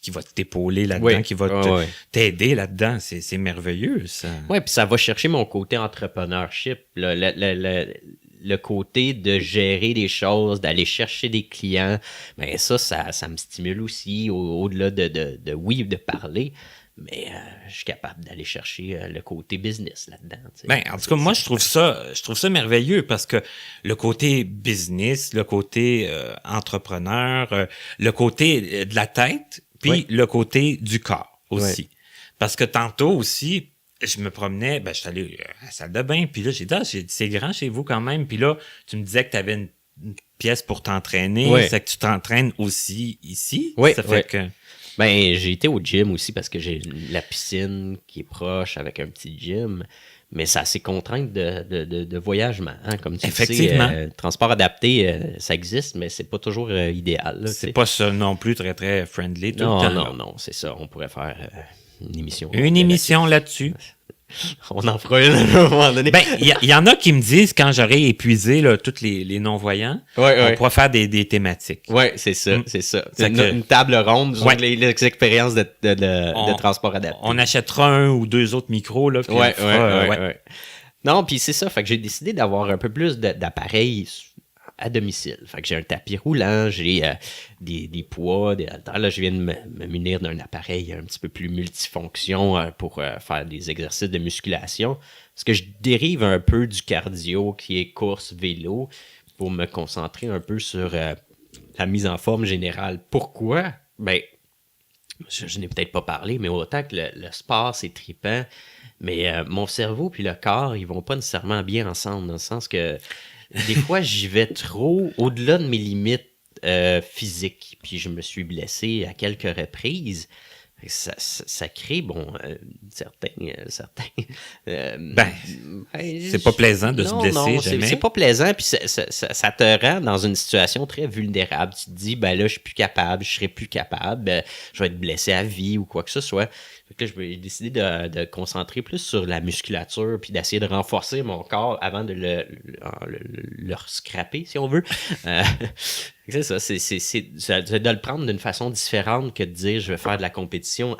va t'épauler là-dedans, oui. qui va t'aider là-dedans, c'est merveilleux, ça. Oui, puis ça va chercher mon côté entrepreneurship, le côté de gérer des choses, d'aller chercher des clients, ben ça me stimule aussi, au-delà de parler. Mais je suis capable d'aller chercher le côté business là-dedans. Ben, en tout cas, moi, je trouve ça merveilleux parce que le côté business, le côté entrepreneur, le côté de la tête, puis le côté du corps aussi. Oui. Parce que tantôt aussi, je me promenais, je suis allé à la salle de bain, puis là, j'ai dit, c'est grand chez vous quand même. Puis là, tu me disais que tu avais une pièce pour t'entraîner. Oui. C'est que tu t'entraînes aussi ici. Oui, ça fait que... Ben, j'ai été au gym aussi parce que j'ai la piscine qui est proche avec un petit gym, mais ça a ses contraintes de voyagement, hein, comme tu effectivement. Sais. Transport adapté, ça existe, mais c'est pas toujours idéal. Là, c'est pas ça non plus très, très friendly tout le temps. Non, c'est ça. On pourrait faire une émission. Une émission là-dessus. On en fera une à un moment donné. Ben, il y en a qui me disent, quand j'aurai épuisé là, tous les non-voyants, on pourra faire des thématiques. Oui, c'est ça. Une table ronde sur les expériences de transport adapté. On achètera 1 ou 2 autres micros. Là, ouais. Non, puis c'est ça. Fait que j'ai décidé d'avoir un peu plus d'appareils à domicile. Fait que j'ai un tapis roulant, j'ai des poids, des haltères. Là, je viens de me munir d'un appareil un petit peu plus multifonction pour faire des exercices de musculation. Parce que je dérive un peu du cardio qui est course, vélo, pour me concentrer un peu sur la mise en forme générale. Pourquoi? Ben, je n'ai peut-être pas parlé, mais autant que le sport, c'est trippant, mais mon cerveau puis le corps, ils vont pas nécessairement bien ensemble, dans le sens que des fois, j'y vais trop au-delà de mes limites physiques. Puis je me suis blessé à quelques reprises. Ça crée, certains... c'est pas plaisant de se blesser, jamais. C'est pas plaisant, puis ça te rend dans une situation très vulnérable. Tu te dis, là, je suis plus capable, je serai plus capable, je vais être blessé à vie ou quoi que ce soit. Donc là, j'ai décidé de concentrer plus sur la musculature puis d'essayer de renforcer mon corps avant de le scraper, si on veut. C'est ça, c'est de le prendre d'une façon différente que de dire je vais faire de la compétition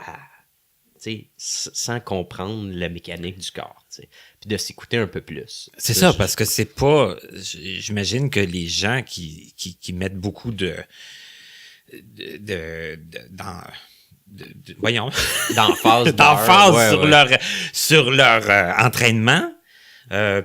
sans comprendre la mécanique du corps, puis de s'écouter un peu plus. C'est ça, parce que c'est pas... J'imagine que les gens qui mettent beaucoup voyons, d'emphase sur leur entraînement,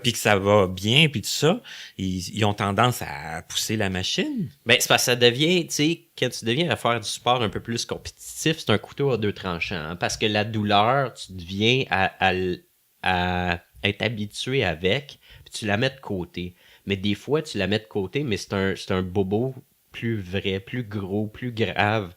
puis que ça va bien, puis tout ça, ils ont tendance à pousser la machine. Ben, c'est parce que ça devient, tu sais, quand tu deviens à faire du sport un peu plus compétitif, c'est un couteau à deux tranchants. Hein, parce que la douleur, tu deviens à être habitué avec, puis tu la mets de côté. Mais des fois, tu la mets de côté, mais c'est un bobo plus vrai, plus gros, plus grave.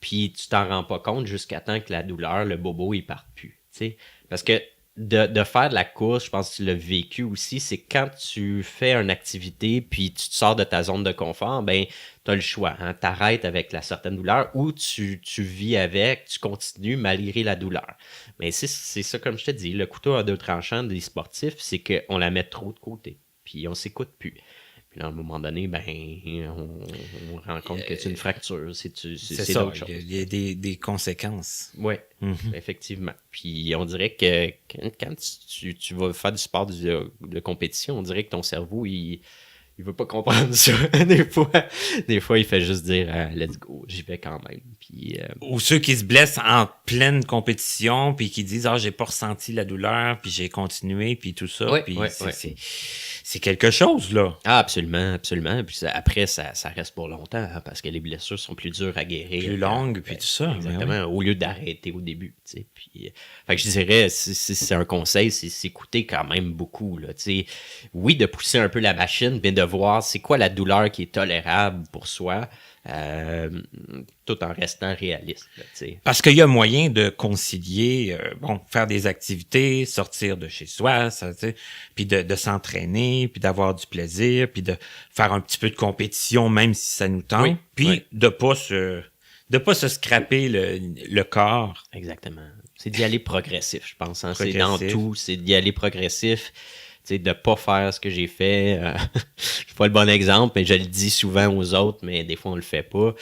Puis tu t'en rends pas compte jusqu'à temps que la douleur, le bobo, il parte plus. T'sais? Parce que de faire de la course, je pense que tu l'as vécu aussi, c'est quand tu fais une activité puis tu te sors de ta zone de confort, ben tu as le choix. Hein? Tu arrêtes avec la certaine douleur ou tu vis avec, tu continues malgré la douleur. Mais c'est ça, comme je te dis, le couteau à deux tranchants des sportifs, c'est qu'on la met trop de côté. Puis on s'écoute plus. Puis là, à un moment donné, ben, on rend compte que c'est une fracture. C'est ça, d'autres choses. Il y a des conséquences. Oui, effectivement. Puis on dirait que quand tu vas faire du sport de compétition, on dirait que ton cerveau, il veut pas comprendre ça. Des fois, il fait juste dire let's go, j'y vais quand même. Puis, ou ceux qui se blessent en pleine compétition, puis qui disent j'ai pas ressenti la douleur, puis j'ai continué, puis tout ça. Oui, puis c'est quelque chose, là. Ah, absolument, absolument. Puis après, ça reste pour longtemps, hein, parce que les blessures sont plus dures à guérir. Plus longues, puis tout ça. Exactement, au lieu d'arrêter au début. Tu sais. Puis, fait que je dirais, si c'est un conseil, c'est s'écouter quand même beaucoup. Là, tu sais. Oui, de pousser un peu la machine, mais de voir c'est quoi la douleur qui est tolérable pour soi, tout en restant réaliste. Là, tu sais. Parce qu'il y a moyen de concilier, faire des activités, sortir de chez soi, ça, tu sais, puis de s'entraîner, puis d'avoir du plaisir, puis de faire un petit peu de compétition, même si ça nous tente, puis de pas se scraper le corps. Exactement. C'est d'y aller progressif, je pense. Hein. C'est dans tout, c'est d'y aller progressif. De ne pas faire ce que j'ai fait. Je suis pas le bon exemple, mais je le dis souvent aux autres, mais des fois, on le fait pas.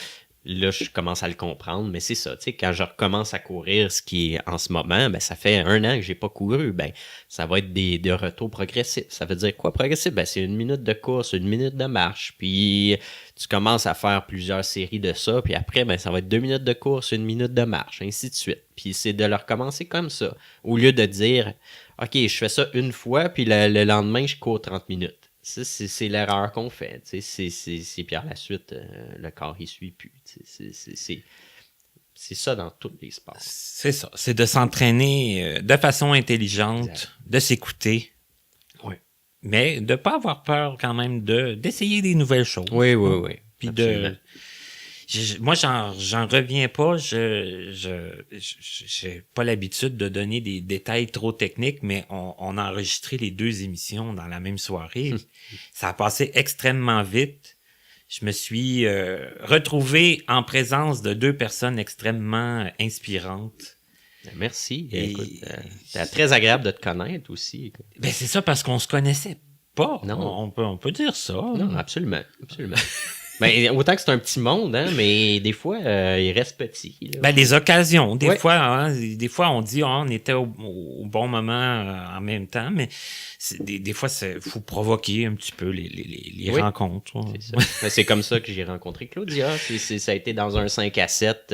Là, je commence à le comprendre, mais c'est ça. Quand je recommence à courir, ce qui est en ce moment, ben, ça fait 1 an que j'ai pas couru. Ben, ça va être des retours progressifs. Ça veut dire quoi, progressif? Ben, c'est 1 minute de course, 1 minute de marche, puis tu commences à faire plusieurs séries de ça, puis après, ben, ça va être 2 minutes de course, 1 minute de marche, ainsi de suite. Puis c'est de le recommencer comme ça, au lieu de dire OK, je fais ça une fois, puis le lendemain, je cours 30 minutes. Ça, c'est l'erreur qu'on fait. Puis par la suite, le corps, il suit plus. C'est ça dans tous les sports. C'est ça. C'est de s'entraîner de façon intelligente, exact. De s'écouter. Oui. Mais de ne pas avoir peur quand même d'essayer des nouvelles choses. Oui. Puis moi, j'en reviens pas. J'ai pas l'habitude de donner des détails trop techniques, mais on a enregistré les 2 émissions dans la même soirée. Ça a passé extrêmement vite. Je me suis retrouvé en présence de 2 personnes extrêmement inspirantes. Merci. Écoute, c'est très agréable de te connaître aussi. Ben c'est ça, parce qu'on se connaissait pas. Non. On peut dire ça. Non, absolument. Ben, autant que c'est un petit monde, hein, mais des fois, il reste petit. Là. Ben, les occasions. Des fois, on dit on était au bon moment en même temps, mais des fois, il faut provoquer un petit peu les rencontres. C'est ça. C'est comme ça que j'ai rencontré Claudia. Ça a été dans un 5 à 7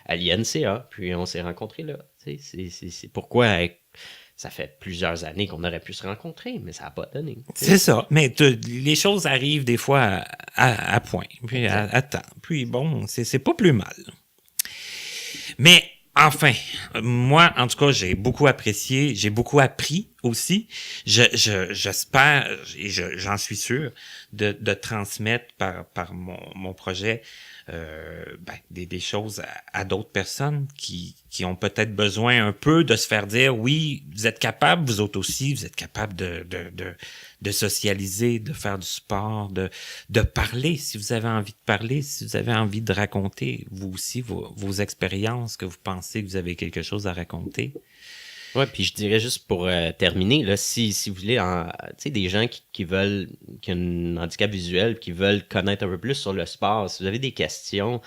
à l'INCA, puis on s'est rencontrés là. C'est pourquoi... Ça fait plusieurs années qu'on aurait pu se rencontrer, mais ça n'a pas donné. C'est ça. Mais les choses arrivent des fois à point, puis à temps. Puis bon, c'est pas plus mal. Mais enfin, moi, en tout cas, j'ai beaucoup apprécié, j'ai beaucoup appris aussi. J'espère, et j'en suis sûr, de transmettre par mon projet des choses à d'autres personnes qui ont peut-être besoin un peu de se faire dire oui, vous êtes capable, vous autres aussi, vous êtes capable de socialiser, de faire du sport, de parler si vous avez envie de parler, si vous avez envie de raconter vous aussi vos expériences, que vous pensez que vous avez quelque chose à raconter. Ouais, puis je dirais juste pour terminer, là, si vous voulez, tu sais, des gens qui ont un handicap visuel, qui veulent connaître un peu plus sur le sport, si vous avez des questions,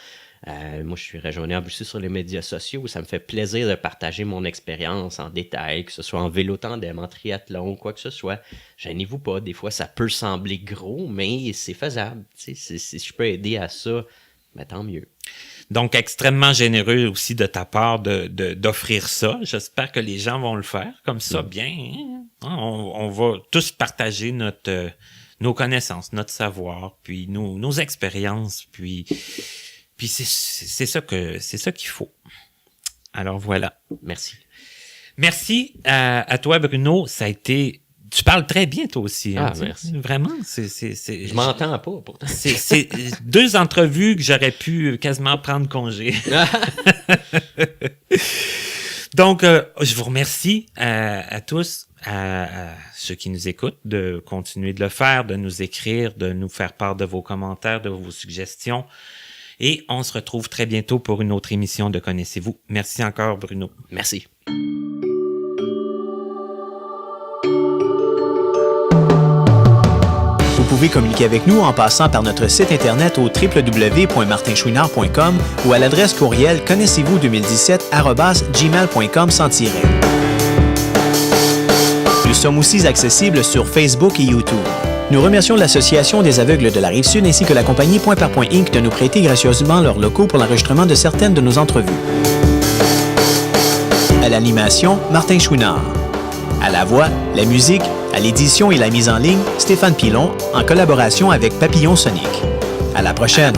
moi je suis rejoignable aussi sur les médias sociaux, ça me fait plaisir de partager mon expérience en détail, que ce soit en vélo tandem, en triathlon, quoi que ce soit. Gênez-vous pas, des fois ça peut sembler gros, mais c'est faisable. Tu sais, si je peux aider à ça, ben tant mieux. Donc, extrêmement généreux aussi de ta part d'offrir ça. J'espère que les gens vont le faire comme ça, bien. Hein? On va tous partager nos connaissances, notre savoir, puis nos expériences, puis c'est ça qu'il faut. Alors voilà. Merci. Merci à toi, Bruno. Ça a été... Tu parles très bien, toi aussi. Hein, merci. Vraiment, Je m'entends pas, pourtant. C'est 2 entrevues que j'aurais pu quasiment prendre congé. Donc, je vous remercie à tous, à ceux qui nous écoutent, de continuer de le faire, de nous écrire, de nous faire part de vos commentaires, de vos suggestions. Et on se retrouve très bientôt pour une autre émission de Connaissez-vous. Merci encore, Bruno. Merci. Vous pouvez communiquer avec nous en passant par notre site internet au www.martinchouinard.com ou à l'adresse courriel connaissez-vous2017@gmail.com sans tiret. Nous sommes aussi accessibles sur Facebook et YouTube. Nous remercions l'Association des aveugles de la Rive-Sud ainsi que la compagnie Point par Point Inc. de nous prêter gracieusement leurs locaux pour l'enregistrement de certaines de nos entrevues. À l'animation, Martin Chouinard. À la voix, la musique, à l'édition et la mise en ligne, Stéphane Pilon, en collaboration avec Papillon Sonic. À la prochaine.